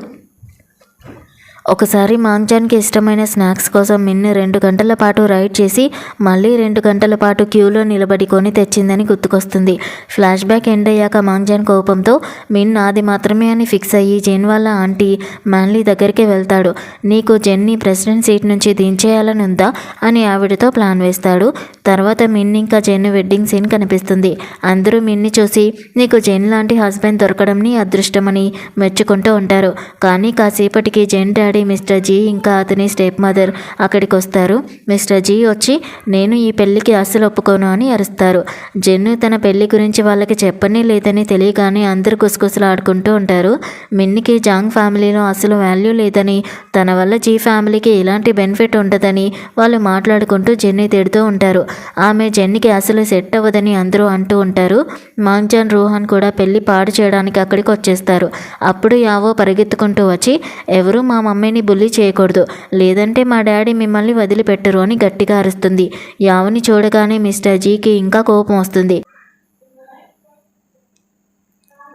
ఒకసారి మాంగ్జాన్కి ఇష్టమైన స్నాక్స్ కోసం మిన్ను 2 గంటల పాటు రైడ్ చేసి మళ్ళీ 2 గంటల పాటు క్యూలో నిలబడి కొని తెచ్చిందని గుర్తుకొస్తుంది. ఫ్లాష్ బ్యాక్ ఎండ్ అయ్యాక మాంగ్జాన్ కోపంతో మిన్ నాది మాత్రమే అని ఫిక్స్ అయ్యి జెన్ వాళ్ళ ఆంటీ మ్యాన్లీ దగ్గరికి వెళ్తాడు. నీకు జెన్ని ప్రెసిడెంట్ సీట్ నుంచి దించేయాలని ఉందా అని ఆవిడతో ప్లాన్ వేస్తాడు. తర్వాత మిన్ ఇంకా జెన్ వెడ్డింగ్ సీన్ కనిపిస్తుంది. అందరూ మిన్ని చూసి నీకు జెన్ లాంటి హస్బెండ్ దొరకడం నీ అదృష్టమని మెచ్చుకుంటూ ఉంటారు. కానీ కాసేపటికి జెన్ డాడీ మిస్టర్ జీ ఇంకా అతని స్టెప్ మదర్ అక్కడికి వస్తారు. మిస్టర్ జీ వచ్చి, నేను ఈ పెళ్ళికి అస్సలు ఒప్పుకోను అని అరుస్తారు. జెన్ను తన పెళ్లి గురించి వాళ్ళకి చెప్పనే లేదని తెలియగానే అందరూ గుసగుసలు ఆడుకుంటూ ఉంటారు. మిన్నికి జాంగ్ ఫ్యామిలీలో అసలు వాల్యూ లేదని, తన వల్ల జీ ఫ్యామిలీకి ఎలాంటి బెనిఫిట్ ఉండదని వాళ్ళు మాట్లాడుకుంటూ జెన్ని తిడుతూ ఉంటారు. ఆమె జెన్నికి అసలు సెట్ అవ్వదని అందరూ అంటూ ఉంటారు. మాంగ్జాన్, రోహన్ కూడా పెళ్లి పాడు చేయడానికి అక్కడికి వచ్చేస్తారు. అప్పుడు యావో పరిగెత్తుకుంటూ వచ్చి, ఎవరు మా మమ్మీని బుల్లి చేయకూడదు, లేదంటే మా డాడీ మిమ్మల్ని వదిలిపెట్టరు అని గట్టిగా అరుస్తుంది. యావని చూడగానే మిస్టర్ జీకి ఇంకా కోపం వస్తుంది.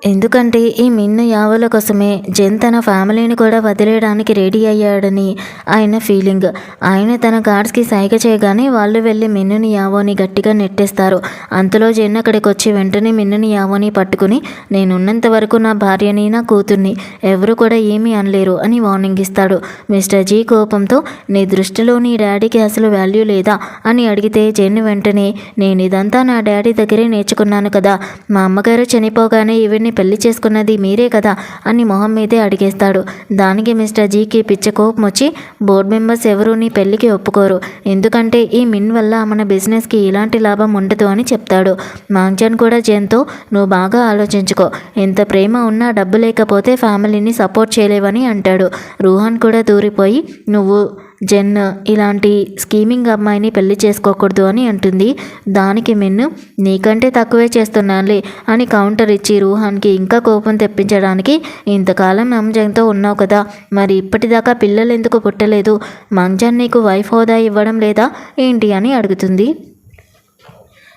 ఎందుకంటే ఈ మిన్ను యావల కోసమే జెన్ తన ఫ్యామిలీని కూడా వదిలేయడానికి రెడీ అయ్యాడని ఆయన ఫీలింగ్. ఆయన తన గార్డ్స్కి సైగ చేయగానే వాళ్ళు వెళ్ళి మిన్నుని యావోని గట్టిగా నెట్టేస్తారు. అంతలో జెన్ అక్కడికి వచ్చి వెంటనే మిన్నుని యావోని పట్టుకుని, నేనున్నంత వరకు నా భార్యని నా కూతుర్ని ఎవరు కూడా ఏమీ అనలేరు అని వార్నింగ్ ఇస్తాడు. మిస్టర్ జీ కోపంతో, నీ దృష్టిలో నీ డాడీకి అసలు వాల్యూ లేదా అని అడిగితే జెన్ వెంటనే, నేను ఇదంతా నా డాడీ దగ్గరే నేర్చుకున్నాను కదా, మా అమ్మగారు చనిపోగానే ఇవన్నీ పెళ్లి చేసుకున్నది మీరే కదా అని మొహం మీదే అడిగేస్తాడు. దానికి మిస్టర్ జీకి పిచ్చ కోపం వచ్చి, బోర్డు మెంబర్స్ ఎవరూ నీ పెళ్లికి ఒప్పుకోరు, ఎందుకంటే ఈ మిన్ వల్ల మన బిజినెస్కి ఎలాంటి లాభం ఉండదు అని చెప్తాడు. మాంగ్జాన్ కూడా జెన్తో, నువ్వు బాగా ఆలోచించుకో, ఎంత ప్రేమ ఉన్నా డబ్బు లేకపోతే ఫ్యామిలీని సపోర్ట్ చేయలేవని అంటాడు. రూహాన్ కూడా దూరిపోయి, నువ్వు జెన్ ఇలాంటి స్కీమింగ్ అమ్మాయిని పెళ్లి చేసుకోకూడదు అని అంటుంది. దానికి మిన్ను నీకంటే తక్కువే చేస్తున్నానులే అని కౌంటర్ ఇచ్చి రూహాన్కి ఇంకా కోపం తెప్పించడానికి ఇంతకాలం మంజన్తో ఉన్నావు కదా, మరి ఇప్పటిదాకా పిల్లలు ఎందుకు పుట్టలేదు? మంజన్ నీకు వైఫ్ హోదా ఇవ్వడం లేదా ఏంటి అని అడుగుతుంది.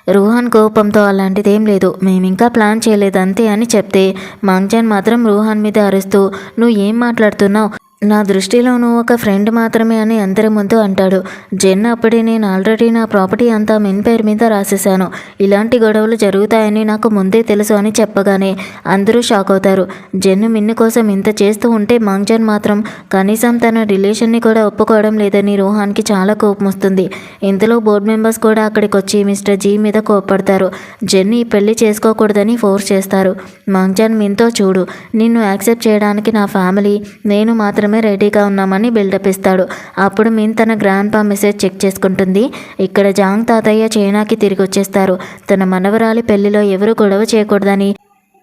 రూహాన్ కోపంతో అలాంటిదేం లేదు, మేమింకా ప్లాన్ చేయలేదు అంతే అని చెప్తే మంజన్ మాత్రం రూహాన్ మీద అరుస్తూ నువ్వు ఏం మాట్లాడుతున్నావు, నా దృష్టిలో నువ్వు ఒక ఫ్రెండ్ మాత్రమే అని అందరి ముందు అంటాడు. జెన్ అప్పుడే నేను ఆల్రెడీ నా ప్రాపర్టీ అంతా మిన్ పేరు మీద రాసేశాను, ఇలాంటి గొడవలు జరుగుతాయని నాకు ముందే తెలుసు అని చెప్పగానే అందరూ షాక్ అవుతారు. జెన్ మిన్ను కోసం ఇంత చేస్తూ ఉంటే మంజన్ మాత్రం కనీసం తన రిలేషన్ని కూడా ఒప్పుకోవడం లేదని రూహాన్కి చాలా కోపం వస్తుంది. ఇంతలో బోర్డు మెంబర్స్ కూడా అక్కడికి వచ్చి మిస్టర్ జీ మీద కోప్పడతారు. జెన్ ఈ పెళ్లి చేసుకోకూడదని ఫోర్స్ చేస్తారు. మంజన్ మిన్తో చూడు, నిన్ను యాక్సెప్ట్ చేయడానికి నా ఫ్యామిలీ నేను మాత్రం రెడీగా ఉన్నామని బిల్డప్ ఇస్తాడు. అప్పుడు మిన్ తన గ్రాండ్ పా మెసేజ్ చెక్ చేసుకుంటుంది. ఇక్కడ జాంగ్ తాతయ్య చైనాకి తిరిగి వచ్చేస్తారు. తన మనవరాలి పెళ్లిలో ఎవరు గొడవ చేయకూడదని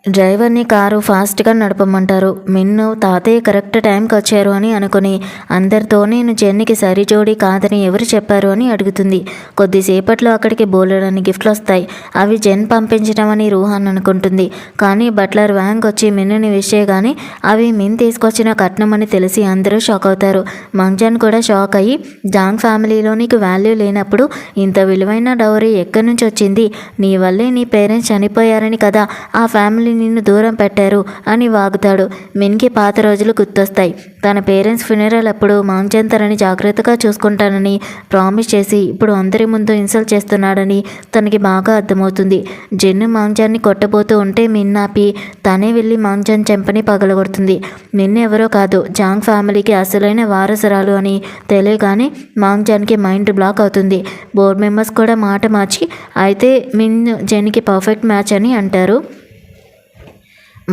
డ్రైవర్ని కారు ఫాస్ట్గా నడపమంటారు. మిన్ను తాతయ్య కరెక్ట్ టైంకి వచ్చారు అని అనుకుని అందరితో నేను జెన్నికి సరిజోడి కాదని ఎవరు చెప్పారు అని అడుగుతుంది. కొద్దిసేపట్లో అక్కడికి బోలెడని గిఫ్ట్లు వస్తాయి. అవి జెన్ పంపించడం అని రూహాన్ అనుకుంటుంది. కానీ బట్లర్ వ్యాంగ్ వచ్చి మిన్నుని విష్ చేయగానే అవి మిన్ తీసుకొచ్చిన కట్నం అని తెలిసి అందరూ షాక్ అవుతారు. మంజన్ కూడా షాక్ అయ్యి జాంగ్ ఫ్యామిలీలో నీకు వాల్యూ లేనప్పుడు ఇంత విలువైన డౌరీ ఎక్కడి నుంచి వచ్చింది? నీ వల్లే నీ పేరెంట్స్ చనిపోయారని కదా ఆ ఫ్యామిలీ నిన్ను దూరం పెట్టారు అని వాగుతాడు. మిన్కి పాత రోజులు గుర్తొస్తాయి. తన పేరెంట్స్ ఫ్యూనరల్ అప్పుడు మాంగ్జన్ తనని జాగ్రత్తగా చూసుకుంటానని ప్రామిస్ చేసి ఇప్పుడు అందరి ముందు ఇన్సల్ట్ చేస్తున్నాడని తనకి బాగా అర్థమవుతుంది. జెన్ను మాంగ్జాన్ని కొట్టబోతూ ఉంటే మిన్ ఆపి తనే వెళ్ళి మాంగ్జన్ చెంపని పగలగొడుతుంది. మిన్ ఎవరో కాదు, జాంగ్ ఫ్యామిలీకి అసలైన వారసురాలు అని తెలియగానే మాంగ్జాన్కి మైండ్ బ్లాక్ అవుతుంది. బోర్డు మెంబర్స్ కూడా మాట మార్చి అయితే మిన్ జెన్కి పర్ఫెక్ట్ మ్యాచ్ అని అంటారు.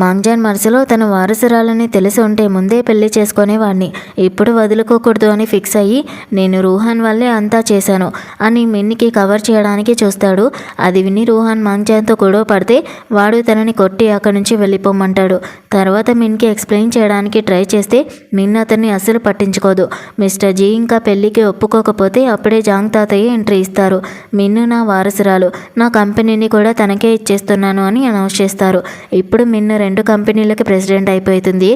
మాంగ్జాన్ మనసులో తన వారసురాలని తెలిసి ఉంటే ముందే పెళ్లి చేసుకునేవాడిని, ఇప్పుడు వదులుకోకూడదు అని ఫిక్స్ అయ్యి నేను రూహాన్ వల్లే అంతా చేశాను అని మిన్నికి కవర్ చేయడానికి చూస్తాడు. అది విని రూహాన్ మాంగ్జాన్తో గొడవ పడితే వాడు తనని కొట్టి అక్కడి నుంచి వెళ్ళిపోమంటాడు. తర్వాత మిన్కి ఎక్స్ప్లెయిన్ చేయడానికి ట్రై చేస్తే మిన్ అతన్ని అస్సలు పట్టించుకోదు. మిస్టర్ జీ ఇంకా పెళ్లికి ఒప్పుకోకపోతే అప్పుడే జాంగ్ తాతయ్య ఎంట్రీ ఇస్తారు. మిన్ను నా వారసురాలు, నా కంపెనీని కూడా తనకే ఇచ్చేస్తున్నాను అని అనౌన్స్ చేస్తారు. ఇప్పుడు మిన్ను 2 కంపెనీలకి ప్రెసిడెంట్ అయిపోతుంది.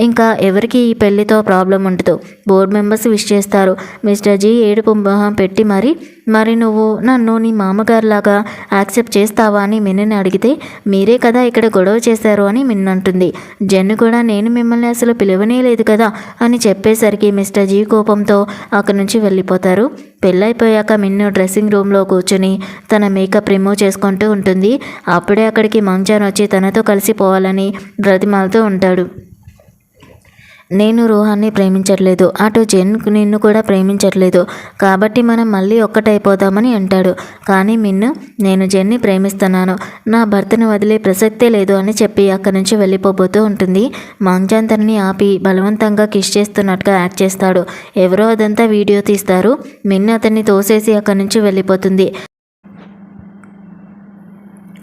ఇంకా ఎవరికి ఈ పెళ్లితో ప్రాబ్లం ఉండదు. బోర్డు మెంబర్స్ విష్ చేస్తారు. మిస్టర్ జీ ఏడుపు మొహం పెట్టి మరి నువ్వు నన్ను నీ మామగారిలాగా యాక్సెప్ట్ చేస్తావా అని మిన్నని అడిగితే మీరే కదా ఇక్కడ గొడవ చేశారు అని మిన్ అంటుంది. జెన్ కూడా నేను మిమ్మల్ని అసలు పిలవనే లేదు కదా అని చెప్పేసరికి మిస్టర్ జీ కోపంతో అక్కడి నుంచి వెళ్ళిపోతారు. పెళ్ళైపోయాక మిన్ను డ్రెస్సింగ్ రూమ్లో కూర్చుని తన మేకప్ రిమూవ్ చేసుకుంటూ ఉంటుంది. అప్పుడే అక్కడికి మంగ్జాన్ వచ్చి తనతో కలిసిపోవాలని బ్రతిమాలుతూ ఉంటాడు. నేను రూహాన్ని ప్రేమించట్లేదు, అటు జెన్ నిన్ను కూడా ప్రేమించట్లేదు, కాబట్టి మనం మళ్ళీ ఒక్కటైపోదామని అంటాడు. కానీ మిన్ను నేను జెన్ని ప్రేమిస్తున్నాను, నా భర్తను వదిలే ప్రసక్తే లేదు అని చెప్పి అక్కడి నుంచి వెళ్ళిపోబోతూ ఉంటుంది. మాంగ్జాన్ తనని ఆపి బలవంతంగా కిస్ చేస్తున్నట్టుగా యాక్ట్ చేస్తాడు. ఎవరో అదంతా వీడియో తీస్తారు. మిన్ను అతన్ని తోసేసి అక్కడి నుంచి వెళ్ళిపోతుంది.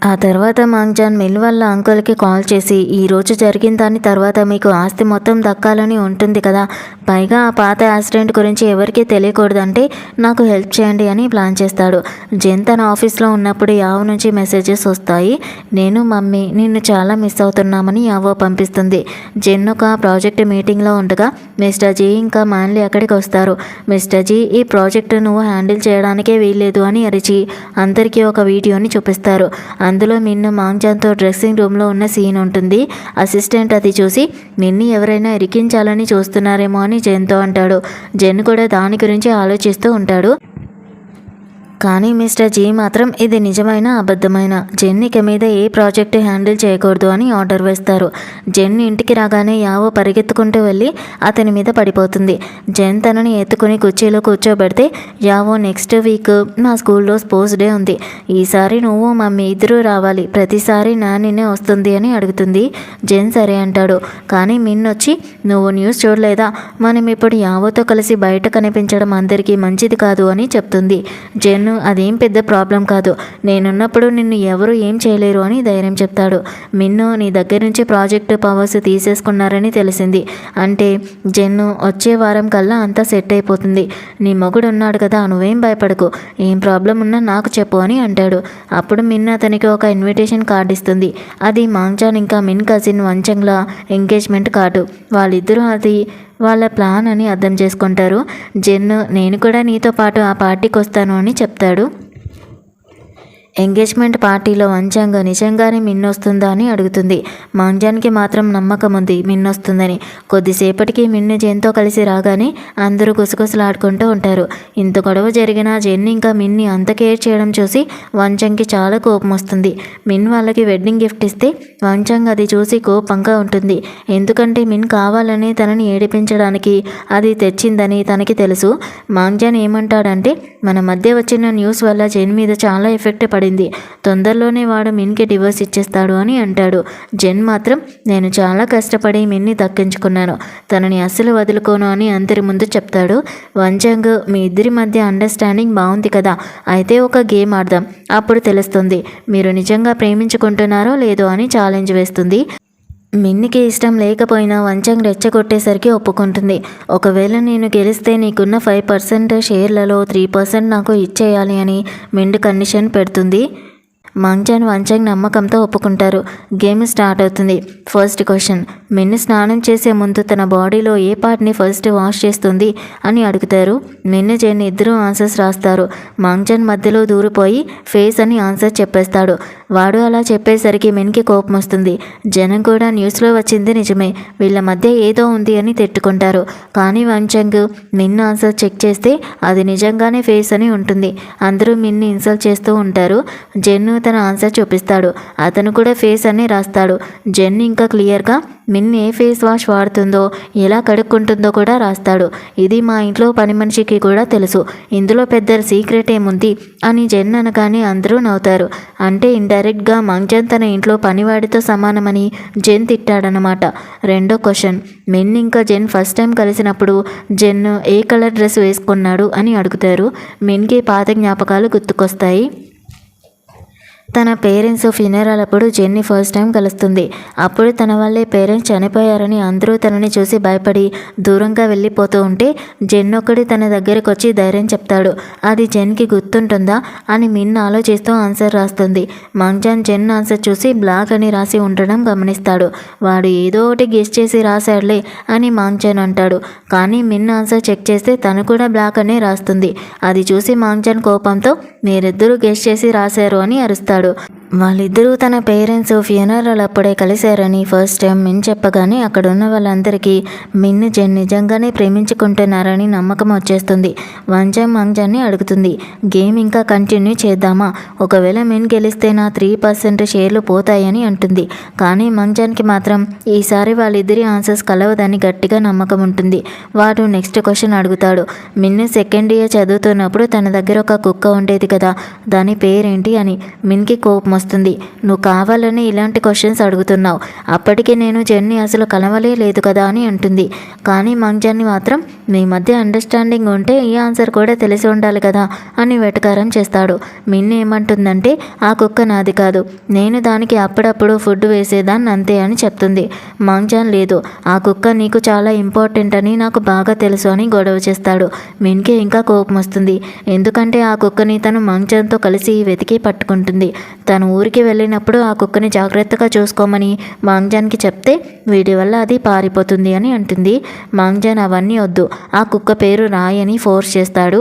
ఆ తర్వాత మాంగ్జాన్ మిల్ వాళ్ళ అంకుల్కి కాల్ చేసి ఈరోజు జరిగిన దాని తర్వాత మీకు ఆస్తి మొత్తం దక్కాలని ఉంటుంది కదా, పైగా ఆ పాత యాక్సిడెంట్ గురించి ఎవరికీ తెలియకూడదంటే నాకు హెల్ప్ చేయండి అని ప్లాన్ చేస్తాడు. జెన్ తన ఆఫీస్లో ఉన్నప్పుడు యావో నుంచి మెసేజెస్ వస్తాయి. నేను మమ్మీ నిన్ను చాలా మిస్ అవుతున్నామని యావో పంపిస్తుంది. జెన్ ఒక ప్రాజెక్ట్ మీటింగ్లో ఉండగా మిస్టర్ జీ ఇంకా మాన్లీ అక్కడికి వస్తారు. మిస్టర్ జీ ఈ ప్రాజెక్టు నువ్వు హ్యాండిల్ చేయడానికే వీల్లేదు అని అరిచి అందరికీ ఒక వీడియోని చూపిస్తారు. అందులో మిన్ను మాంగ్జాన్తో డ్రెస్సింగ్ రూమ్లో ఉన్న సీన్ ఉంటుంది. అసిస్టెంట్ అది చూసి మిన్ని ఎవరైనా ఇరికించాలని చూస్తున్నారేమో అని జెన్తో అంటాడు. జెన్ కూడా దాని గురించి ఆలోచిస్తూ ఉంటాడు. కానీ మిస్టర్ జీ మాత్రం ఇది నిజమైన అబద్ధమైన జెన్ ఇక మీద ఏ ప్రాజెక్టు హ్యాండిల్ చేయకూడదు అని ఆర్డర్ వేస్తారు. జెన్ ఇంటికి రాగానే యావో పరిగెత్తుకుంటూ వెళ్ళి అతని మీద పడిపోతుంది. జెన్ తనని ఎత్తుకుని కుర్చీలో కూర్చోబెడితే యావో నెక్స్ట్ వీక్ మా స్కూల్లో స్పోర్ట్స్ డే ఉంది, ఈసారి నువ్వు మమ్మీ ఇద్దరూ రావాలి, ప్రతిసారి నానినే వస్తుంది అని అడుగుతుంది. జెన్ సరే అంటాడు. కానీ మిన్ వచ్చి నువ్వు న్యూస్ చూడలేదా, మనం ఇప్పుడు యావోతో కలిసి బయట కనిపించడం అందరికీ మంచిది కాదు అని చెప్తుంది. జెన్ అదేం పెద్ద ప్రాబ్లం కాదు, నేనున్నప్పుడు నిన్ను ఎవరు ఏం చేయలేరు అని ధైర్యం చెప్తాడు. మిన్ను నీ దగ్గర నుంచి ప్రాజెక్టు పవర్స్ తీసేసుకున్నారని తెలిసింది. అంటే జెన్ను వచ్చే వారం కల్లా అంతా సెట్ అయిపోతుంది. నీ మొగుడు ఉన్నాడు కదా, నువ్వేం భయపడకు, ఏం ప్రాబ్లం ఉన్నా నాకు చెప్పు అని అంటాడు. అప్పుడు మిన్ అతనికి ఒక ఇన్విటేషన్ కార్డు ఇస్తుంది. అది మాంగ్జాన్ ఇంకా మిన్ కజిన్ వంచంగ్ల ఎంగేజ్మెంట్ కార్డు. వాళ్ళిద్దరూ అది వాళ్ళ ప్లాన్ అని అర్థం చేసుకుంటారు. జెన్ను నేను కూడా నీతో పాటు ఆ పార్టీకి వస్తాను అని చెప్తాడు. ఎంగేజ్మెంట్ పార్టీలో వంచాంగ్ నిజంగానే మిన్ను వస్తుందా అని అడుగుతుంది. మాంగ్జాన్కి మాత్రం నమ్మకం ఉంది మిన్ను వస్తుందని. కొద్దిసేపటికి మిన్ను జెన్తో కలిసి రాగానే అందరూ గుసగుసలాడుకుంటూ ఉంటారు. ఇంత గొడవ జరిగినా జెన్ ఇంకా మిన్ని అంత కేర్ చేయడం చూసి వంచాంగ్కి చాలా కోపం వస్తుంది. మిన్ వాళ్ళకి వెడ్డింగ్ గిఫ్ట్ ఇస్తే వంచాంగ్ అది చూసి కోపంగా ఉంటుంది. ఎందుకంటే మిన్ కావాలని తనని ఏడిపించడానికి అది తెచ్చిందని తనకి తెలుసు. మాంగ్జాన్ ఏమంటాడంటే మన మధ్య వచ్చిన న్యూస్ వల్ల జెన్ మీద చాలా ఎఫెక్ట్ పడింది, తొందరలోనే వాడు మిన్కి డివోర్స్ ఇచ్చేస్తాడు అని అంటాడు. జెన్ మాత్రం నేను చాలా కష్టపడి మిన్ని దక్కించుకున్నాను, తనని అస్సలు వదులుకోను అని అందరి ముందు చెప్తాడు. వంచాంగ్ మీ ఇద్దరి మధ్య అండర్స్టాండింగ్ బాగుంది కదా, అయితే ఒక గేమ్ ఆడదాం, అప్పుడు తెలుస్తుంది మీరు నిజంగా ప్రేమించుకుంటున్నారో లేదో అని ఛాలెంజ్ వేస్తుంది. మిన్నికి ఇష్టం లేకపోయినా వంచాంగ్ రెచ్చగొట్టేసరికి ఒప్పుకుంటుంది. ఒకవేళ నేను గెలిస్తే నీకున్న 5% షేర్లలో 3% నాకు ఇచ్చేయాలి అని మిండ్ కండిషన్ పెడుతుంది. మాంగ్జాన్ వంచాంగ్ నమ్మకంతో ఒప్పుకుంటారు. గేమ్ స్టార్ట్ అవుతుంది. ఫస్ట్ క్వశ్చన్, మిన్ స్నానం చేసే ముందు తన బాడీలో ఏ పార్ట్ని ఫస్ట్ వాష్ చేస్తుంది అని అడుగుతారు. మిన్ జెన్ ఇద్దరు ఆన్సర్స్ రాస్తారు. మాంగ్జాన్ మధ్యలో దూరిపోయి ఫేస్ అని ఆన్సర్ చెప్పేస్తాడు. వాడు అలా చెప్పేసరికి మిన్కి కోపం వస్తుంది. జనం కూడా న్యూస్లో వచ్చింది నిజమే, వీళ్ళ మధ్య ఏదో ఉంది అని తిట్టుకుంటారు. కానీ వంచాంగ్ మిన్ ఆన్సర్ చెక్ చేస్తే అది నిజంగానే ఫేస్ అని ఉంటుంది. అందరూ మిన్ని ఇన్సల్ట్ చేస్తూ ఉంటారు. జెన్ తన ఆన్సర్ చూపిస్తాడు. అతను కూడా ఫేస్ అని రాస్తాడు. జెన్ ఇంకా క్లియర్గా మిన్ ఏ ఫేస్ వాష్ వాడుతుందో ఎలా కడుక్కుంటుందో కూడా రాస్తాడు. ఇది మా ఇంట్లో పని మనిషికి కూడా తెలుసు, ఇందులో పెద్ద సీక్రెట్ ఏముంది అని జెన్ అనగానే అందరూ నవ్వుతారు. అంటే ఇండైరెక్ట్గా మాంగ్జాన్ తన ఇంట్లో పనివాడితో సమానమని జెన్ తిట్టాడనమాట. రెండో క్వశ్చన్, మిన్ ఇంకా జెన్ ఫస్ట్ టైం కలిసినప్పుడు జెన్ ఏ కలర్ డ్రెస్ వేసుకున్నాడు అని అడుగుతారు. మిన్కి పాత జ్ఞాపకాలు గుర్తుకొస్తాయి. తన పేరెంట్స్ ఫ్యూనరల్ అప్పుడు జెన్ని ఫస్ట్ టైం కలుస్తుంది. అప్పుడు తన వల్లే పేరెంట్స్ చనిపోయారని అందరూ తనని చూసి భయపడి దూరంగా వెళ్ళిపోతూ ఉంటే జెన్ ఒక్కడి తన దగ్గరకు వచ్చి ధైర్యం చెప్తాడు. అది జెన్కి గుర్తుంటుందా అని మిన్ ఆలోచిస్తూ ఆన్సర్ రాస్తుంది. మాంగ్జాన్ జెన్ ఆన్సర్ చూసి బ్లాక్ అని రాసి ఉండడం గమనిస్తాడు. వాడు ఏదో ఒకటి గెస్ చేసి రాశాడులే అని మాంగ్జాన్ అంటాడు. కానీ మిన్ ఆన్సర్ చెక్ చేస్తే తను కూడా బ్లాక్ అనే రాస్తుంది. అది చూసి మాంగ్జాన్ కోపంతో మీరిద్దరూ గెస్ చేసి రాశారు అని అరుస్తాడు. వాళ్ళిద్దరూ తన పేరెంట్స్ ఫ్యూనరల్ అప్పుడే కలిశారని ఫస్ట్ టైం మిన్ చెప్పగానే అక్కడ ఉన్న వాళ్ళందరికీ మిన్ జెన్ నిజంగానే ప్రేమించుకుంటున్నారని నమ్మకం వచ్చేస్తుంది. వంచాంగ్ మాంగ్జాన్ని అడుగుతుంది, గేమ్ ఇంకా కంటిన్యూ చేద్దామా, ఒకవేళ మిన్ గెలిస్తే నా 3% షేర్లు పోతాయని అంటుంది. కానీ మాంగ్జాన్కి మాత్రం ఈసారి వాళ్ళిద్దరి ఆన్సర్స్ కలవదని గట్టిగా నమ్మకం ఉంటుంది. వాడు నెక్స్ట్ క్వశ్చన్ అడుగుతాడు. మిన్ సెకండ్ ఇయర్ చదువుతున్నప్పుడు తన దగ్గర ఒక కుక్క ఉండేది కదా, దాని పేరేంటి అని. మిన్కి కోపం వస్తుంది. నువ్వు కావాలని ఇలాంటి క్వశ్చన్స్ అడుగుతున్నావు, అప్పటికే నేను జెన్ని అసలు కలవలే లేదు కదా అని అంటుంది. కానీ మాంగ్జాన్ని మాత్రం మీ మధ్య అండర్స్టాండింగ్ ఉంటే ఈ ఆన్సర్ కూడా తెలిసి ఉండాలి కదా అని వెటకారం చేస్తాడు. మిన్ ఏమంటుందంటే ఆ కుక్క నాది కాదు, నేను దానికి అప్పుడప్పుడు ఫుడ్ వేసేదాన్ని అంతే అని చెప్తుంది. మాంగ్జాన్ లేదు, ఆ కుక్క నీకు చాలా ఇంపార్టెంట్ అని నాకు బాగా తెలుసు అని గొడవ చేస్తాడు. మిన్కి ఇంకా కోపం వస్తుంది. ఎందుకంటే ఆ కుక్కని తను మాంగ్జాన్తో కలిసి వెతికి పట్టుకుంటుంది. తను ఊరికి వెళ్ళినప్పుడు ఆ కుక్కని జాగ్రత్తగా చూసుకోమని మాంగ్జాన్కి చెప్తే వీడి వల్ల అది పారిపోతుంది అని అంటుంది. మాంగ్జాన్ అవన్నీ వద్దు, ఆ కుక్క పేరు రాయ్ అని ఫోర్స్ చేస్తాడు.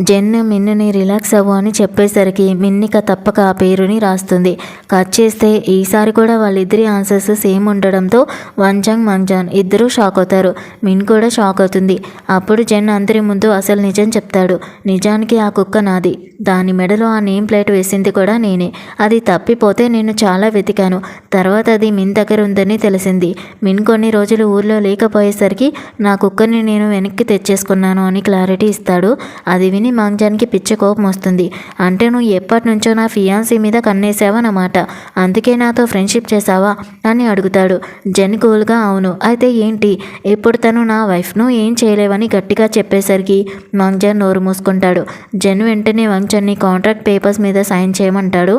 జెన్ మిన్నుని రిలాక్స్ అవ్వు అని చెప్పేసరికి మిన్నిక తప్పక ఆ పేరుని రాస్తుంది. కట్ చేస్తే ఈసారి కూడా వాళ్ళిద్దరి ఆన్సర్స్ సేమ్ ఉండడంతో వంచాంగ్ మాంగ్జాన్ ఇద్దరూ షాక్ అవుతారు. మిన్ కూడా షాక్ అవుతుంది. అప్పుడు జెన్ అందరి ముందు అసలు నిజం చెప్తాడు. నిజానికి ఆ కుక్క నాది. దాని మెడలో ఆ నేమ్ ప్లేట్ వేసింది కూడా నేనే. అది తప్పిపోతే నేను చాలా వెతికాను. తర్వాత అది మిన్ దగ్గర ఉందని తెలిసింది. మిన్ కొన్ని రోజులు ఊర్లో లేకపోయేసరికి నా కుక్కర్ని నేను వెనక్కి తెచ్చేసుకున్నాను అని క్లారిటీ ఇస్తాడు. అది విని మాంగ్జాన్కి పిచ్చి కోపం వస్తుంది. అంటే నువ్వు ఎప్పటి నుంచో నా ఫియాన్సీ మీద కన్నేసావన్నమాట, అందుకే నాతో ఫ్రెండ్షిప్ చేసావా అని అడుగుతాడు. జెన్ కూల్గా అవును, అయితే ఏంటి, ఇప్పుడు తను నా వైఫ్ను ఏం చేయలేవని గట్టిగా చెప్పేసరికి మాంగ్జాన్ నోరు మూసుకుంటాడు. జెన్ వెంటనే వంచన్ని కాంట్రాక్ట్ పేపర్స్ మీద సైన్ చేయమంటాడు.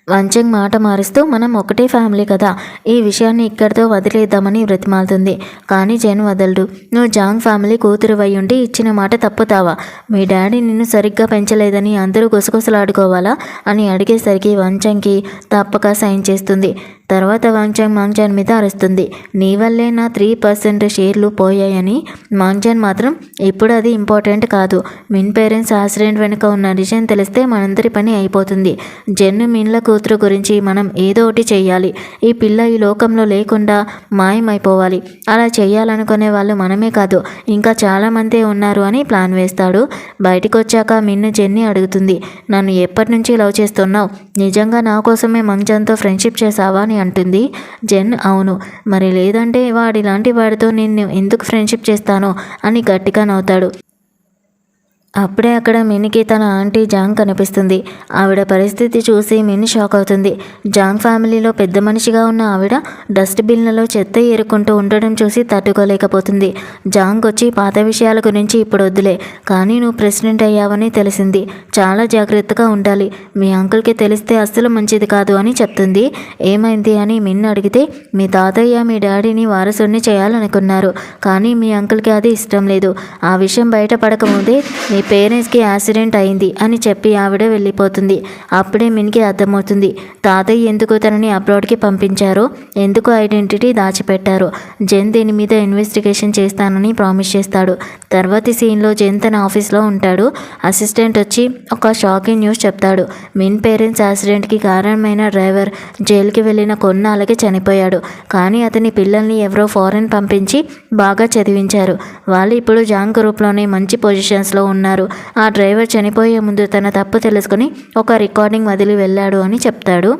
వంచంగ్ మాట మారుస్తూ మనం ఒకటే ఫ్యామిలీ కదా, ఈ విషయాన్ని ఇక్కడితో వదిలేద్దామని బ్రతిమాలుతుంది. కానీ జెన్ వదలడు. నువ్వు జాంగ్ ఫ్యామిలీ కూతురు అయి ఉండి ఇచ్చిన మాట తప్పుతావా? మీ డాడీ నిన్ను సరిగ్గా పెంచలేదని అందరూ గుసగుసలాడుకోవాలా అని అడిగేసరికి వంచంగ్కి తప్పక సైన్ చేస్తుంది. తర్వాత వంచంగ్ మాంగ్జాన్ మీద అరుస్తుంది. నీ వల్లే నా 3% షేర్లు పోయాయని. మాంగ్జాన్ మాత్రం ఇప్పుడు అది ఇంపార్టెంట్ కాదు, మిన్ పేరెంట్స్ యాక్సిడెంట్ వెనుక ఉన్న విషయం తెలిస్తే మనందరి పని అయిపోతుంది. జెన్ మిన్ల కూతురు గురించి మనం ఏదో ఒకటి చెయ్యాలి. ఈ పిల్ల ఈ లోకంలో లేకుండా మాయమైపోవాలి. అలా చేయాలనుకునే వాళ్ళు మనమే కాదు, ఇంకా చాలామందే ఉన్నారు అని ప్లాన్ వేస్తాడు. బయటకు వచ్చాక మిన్ను జెన్ని అడుగుతుంది, నన్ను ఎప్పటి నుంచి లవ్ చేస్తున్నావు? నిజంగా నా కోసమే మాంగ్జాన్తో ఫ్రెండ్షిప్ చేసావా అని అంటుంది. జెన్ అవును, మరి లేదంటే వాడిలాంటి వాడితో నేను ఎందుకు ఫ్రెండ్షిప్ చేస్తాను అని గట్టిగా నవ్వుతాడు. అప్పుడే అక్కడ మిన్కి తన ఆంటీ జాంగ్ కనిపిస్తుంది. ఆవిడ పరిస్థితి చూసి మిన్ షాక్ అవుతుంది. జాంగ్ ఫ్యామిలీలో పెద్ద మనిషిగా ఉన్న ఆవిడ డస్ట్బిన్లలో చెత్త ఏరుకుంటూ ఉండడం చూసి తట్టుకోలేకపోతుంది. జాంగ్ వచ్చి పాత విషయాల గురించి ఇప్పుడు వద్దులే, కానీ నువ్వు ప్రెసిడెంట్ అయ్యావని తెలిసింది, చాలా జాగ్రత్తగా ఉండాలి, మీ అంకుల్కి తెలిస్తే అస్సలు మంచిది కాదు అని చెప్తుంది. ఏమైంది అని మిన్ అడిగితే మీ తాతయ్య మీ డాడీని వారసుని చేయాలనుకున్నారు, కానీ మీ అంకుల్కి అది ఇష్టం లేదు. ఆ విషయం బయటపడకముందే మీ పేరెంట్స్కి యాక్సిడెంట్ అయింది అని చెప్పి ఆవిడ వెళ్ళిపోతుంది. అప్పుడే మిన్కి అర్థమవుతుంది తాతయ్య ఎందుకు తనని అబ్రాడ్కి పంపించారో, ఎందుకు ఐడెంటిటీ దాచిపెట్టారో. జెన్ దీని మీద ఇన్వెస్టిగేషన్ చేస్తానని ప్రామిస్ చేస్తాడు. తర్వాతి సీన్లో జెన్ తన ఆఫీస్లో ఉంటాడు. అసిస్టెంట్ వచ్చి ఒక షాకింగ్ న్యూస్ చెప్తాడు. మిన్ పేరెంట్స్ యాక్సిడెంట్కి కారణమైన డ్రైవర్ జైలుకి వెళ్ళిన కొన్నాళ్ళకి చనిపోయాడు, కానీ అతని పిల్లల్ని ఎవరో ఫారెన్ పంపించి బాగా చదివించారు. వాళ్ళు ఇప్పుడు జాంగ్ గ్రూప్లోనే మంచి పొజిషన్స్లో ఉన్నారు. ఆ డ్రైవర్ చనిపోయే ముందు తన తప్పు తెలుసుకుని ఒక రికార్డింగ్ వదిలి వెళ్ళాడు అని చెప్తాడు.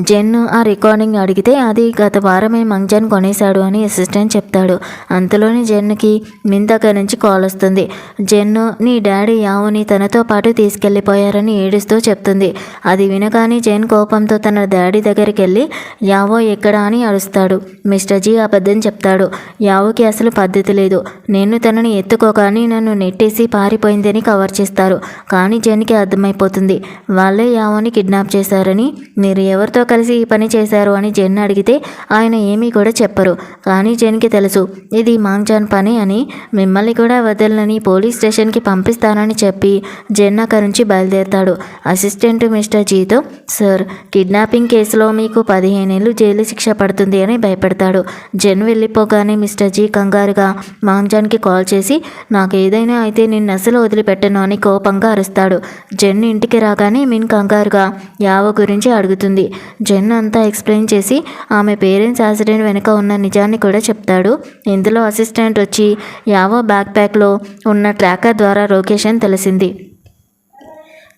జెన్ ఆ రికార్డింగ్ అడిగితే అది గత వారమే మాంగ్జాన్ కొనేశాడు అని అసిస్టెంట్ చెప్తాడు. అంతలోనే జెన్కి మిన్ దగ్గర నుంచి కాల్ వస్తుంది. జెన్ నీ డాడీ యావోని తనతో పాటు తీసుకెళ్ళిపోయారని ఏడుస్తూ చెప్తుంది. అది వినగానే జెన్ కోపంతో తన డాడీ దగ్గరికి వెళ్ళి యావో ఎక్కడా అని అరుస్తాడు. మిస్టర్ జీ అబద్ధం చెప్తాడు. యావోకి అసలు పద్ధతి లేదు, నేను తనని ఎత్తుకోగానే నన్ను నెట్టేసి పారిపోయిందని కవర్ చేస్తారు. కానీ జెన్కి అర్థమైపోతుంది వాళ్ళే యావోని కిడ్నాప్ చేశారని. మీరు ఎవరితో కలిసి ఈ పని చేశారు అని జెన్ అడిగితే ఆయన ఏమీ కూడా చెప్పరు. కానీ జెన్కి తెలుసు ఇది మాంగ్జాన్ పని అని. మిమ్మల్ని కూడా వదలనని పోలీస్ స్టేషన్కి పంపిస్తానని చెప్పి జెన్ అక్కడి నుంచి బయలుదేరుతాడు. అసిస్టెంట్ మిస్టర్ జీతో సార్, కిడ్నాపింగ్ కేసులో మీకు 15 ఏళ్ళు జైలు శిక్ష పడుతుంది అని భయపెడతాడు. జెన్ వెళ్ళిపోగానే మిస్టర్ జీ కంగారుగా మాంగ్జాన్కి కాల్ చేసి నాకు ఏదైనా అయితే నిన్ను అసలు వదిలిపెట్టను అని కోపంగా అరుస్తాడు. జెన్ ఇంటికి రాగానే మిన్ కంగారుగా యావో గురించి అడుగుతుంది. జెన్ అంతా ఎక్స్ప్లెయిన్ చేసి ఆమె పేరెంట్స్ యాక్సిడెంట్ వెనుక ఉన్న నిజాన్ని కూడా చెప్తాడు. ఇందులో అసిస్టెంట్ వచ్చి యావో బ్యాక్ ప్యాక్లో ఉన్న ట్రాకర్ ద్వారా లొకేషన్ తెలిసింది.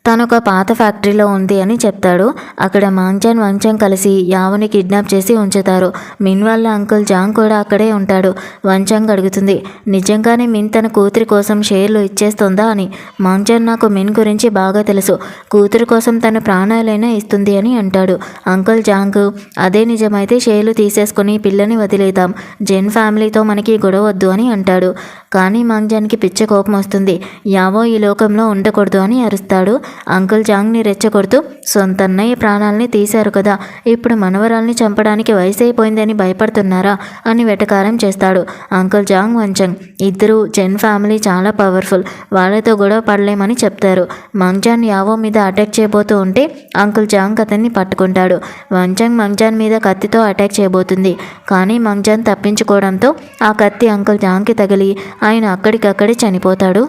తను ఒక పాత ఫ్యాక్టరీలో ఉంది అని చెప్తాడు. అక్కడ మాంగ్జాన్ వంచంగ్ కలిసి యావోని కిడ్నాప్ చేసి ఉంచుతారు. మిన్ వాళ్ళ అంకుల్ జాంగ్ కూడా అక్కడే ఉంటాడు. వంచంగ్ అడుగుతుంది నిజంగానే మిన్ తన కూతురి కోసం షేర్లు ఇచ్చేస్తుందా అని. మాంగ్జాన్ నాకు మిన్ గురించి బాగా తెలుసు, కూతురు కోసం తన ప్రాణాలైనా ఇస్తుంది అని అంటాడు. అంకుల్ జాంగ్ అదే నిజమైతే షేర్లు తీసేసుకుని పిల్లని వదిలేద్దాం, జెన్ ఫ్యామిలీతో మనకి గొడవ వద్దు అని అంటాడు. కానీ మాంగ్జాన్కి పిచ్చ కోపం వస్తుంది. యావో ఈ లోకంలో ఉండకూడదు అని అరుస్తాడు. అంకుల్ జాంగ్ని రెచ్చగొడుతూ సొంత అన్నయ్య ప్రాణాలని తీశారు కదా, ఇప్పుడు మనవరాల్ని చంపడానికి వయసు అయిపోయిందని భయపడుతున్నారా అని వెటకారం చేస్తాడు. అంకుల్ జాంగ్ వంచంగ్ ఇద్దరు జెన్ ఫ్యామిలీ చాలా పవర్ఫుల్, వాళ్ళతో గొడవ పడలేమని చెప్తారు. మాంగ్జాన్ యావో మీద అటాక్ చేయబోతూ ఉంటే అంకుల్ జాంగ్ అతన్ని పట్టుకుంటాడు. వంచంగ్ మాంగ్జాన్ మీద కత్తితో అటాక్ చేయబోతుంది, కానీ మాంగ్జాన్ తప్పించుకోవడంతో ఆ కత్తి అంకుల్ జాంగ్కి తగిలి ఆయన అక్కడికక్కడే చనిపోతాడు.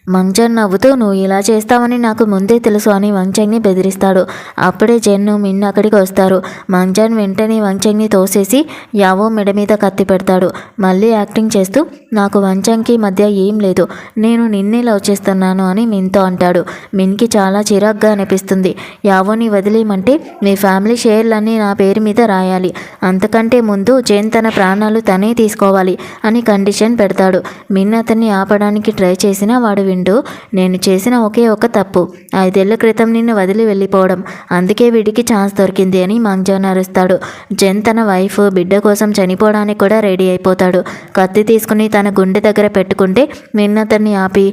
మంగ్జన్ నవ్వుతూ నువ్వు ఇలా చేస్తావని నాకు ముందే తెలుసు అని వంగ్చంగ్ని బెదిరిస్తాడు. అప్పుడే జెన్ను మిన్ అక్కడికి వస్తారు. మంగ్జన్ వెంటనే వంగ్చంగ్ని తోసేసి యావో మెడ మీద కత్తి పెడతాడు. మళ్ళీ యాక్టింగ్ చేస్తూ నాకు వంగ్చంగ్కి మధ్య ఏం లేదు, నేను నిన్నే లవ్ చేస్తున్నాను అని మిన్తో అంటాడు. మిన్కి చాలా చిరాగ్గా అనిపిస్తుంది. యావోని వదిలేయమంటే మీ ఫ్యామిలీ షేర్లన్నీ నా పేరు మీద రాయాలి, అంతకంటే ముందు జెన్ తన ప్రాణాలు తనే తీసుకోవాలి అని కండిషన్ పెడతాడు. మిన్ అతన్ని ఆపడానికి ట్రై చేసినా వాడు వింటూ నేను చేసిన ఒకే ఒక తప్పు 5 ఏళ్ల క్రితం నిన్ను వదిలి వెళ్ళిపోవడం, అందుకే వీడికి ఛాన్స్ దొరికింది అని మంగ్జాన్ అరుస్తాడు. జెన్ తన వైఫ్ బిడ్డ కోసం చనిపోవడానికి కూడా రెడీ అయిపోతాడు. కత్తి తీసుకుని తన గుండె దగ్గర పెట్టుకుంటే మిన్ అతన్ని ఆపి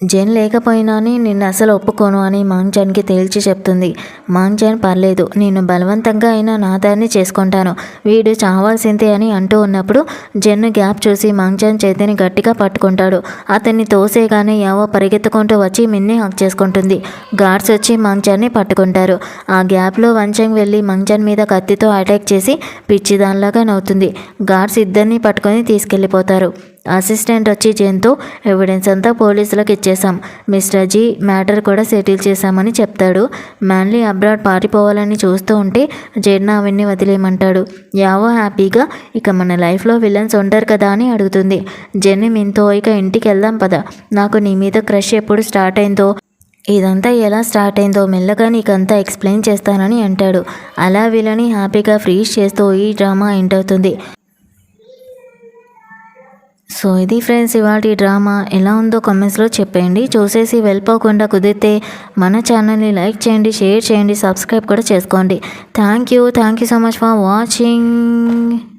జెన్ లేకపోయినాని నిన్ను అసలు ఒప్పుకోను అని మాంగ్జాన్కి తేల్చి చెప్తుంది. మాంగ్జాన్ పర్లేదు, నేను బలవంతంగా అయినా నా దాన్ని చేసుకుంటాను, వీడు చావాల్సిందే అని అంటూ ఉన్నప్పుడు జెన్ గ్యాప్ చూసి మాంగ్జాన్ చేతిని గట్టిగా పట్టుకుంటాడు. అతన్ని తోసేగానే యావో పరిగెత్తుకుంటూ వచ్చి మిన్ని హక్ చేసుకుంటుంది. గార్డ్స్ వచ్చి మాంగ్జాన్ని పట్టుకుంటారు. ఆ గ్యాప్లో వంచంగ్ వెళ్ళి మాంగ్జాన్ మీద కత్తితో అటాక్ చేసి పిచ్చిదానిలాగా నవ్వుతుంది. గార్డ్స్ ఇద్దరిని పట్టుకొని తీసుకెళ్ళిపోతారు. అసిస్టెంట్ వచ్చి జెన్తో ఎవిడెన్స్ అంతా పోలీసులకు ఇచ్చేసాం, మిస్టర్ జీ మ్యాటర్ కూడా సెటిల్ చేశామని చెప్తాడు. మ్యాన్లీ అబ్రాడ్ పారిపోవాలని చూస్తూ ఉంటే జెన్ అవన్నీ వదిలేయమంటాడు. యావో హ్యాపీగా ఇక మన లైఫ్లో విలన్స్ ఉంటారు కదా అని అడుగుతుంది. జెన్ మిన్తో ఇక ఇంటికి వెళ్దాం పద, నాకు నీ మీద క్రష్ ఎప్పుడు స్టార్ట్ అయిందో, ఇదంతా ఎలా స్టార్ట్ అయిందో మెల్లగా నీకంతా ఎక్స్ప్లెయిన్ చేస్తానని అంటాడు. అలా వీళ్ళని హ్యాపీగా ఫ్రీజ్ చేస్తూ ఈ డ్రామా ఎండ్ అవుతుంది. సో ఇది ఫ్రెండ్స్ ఇవాళ డ్రామా ఎలా ఉందో కామెంట్స్లో చెప్పండి. చూసేసి వెళ్ళిపోకుండా కుదిరితే మన ఛానల్ని లైక్ చేయండి, షేర్ చేయండి, సబ్స్క్రైబ్ కూడా చేసుకోండి. Thank you so much for watching.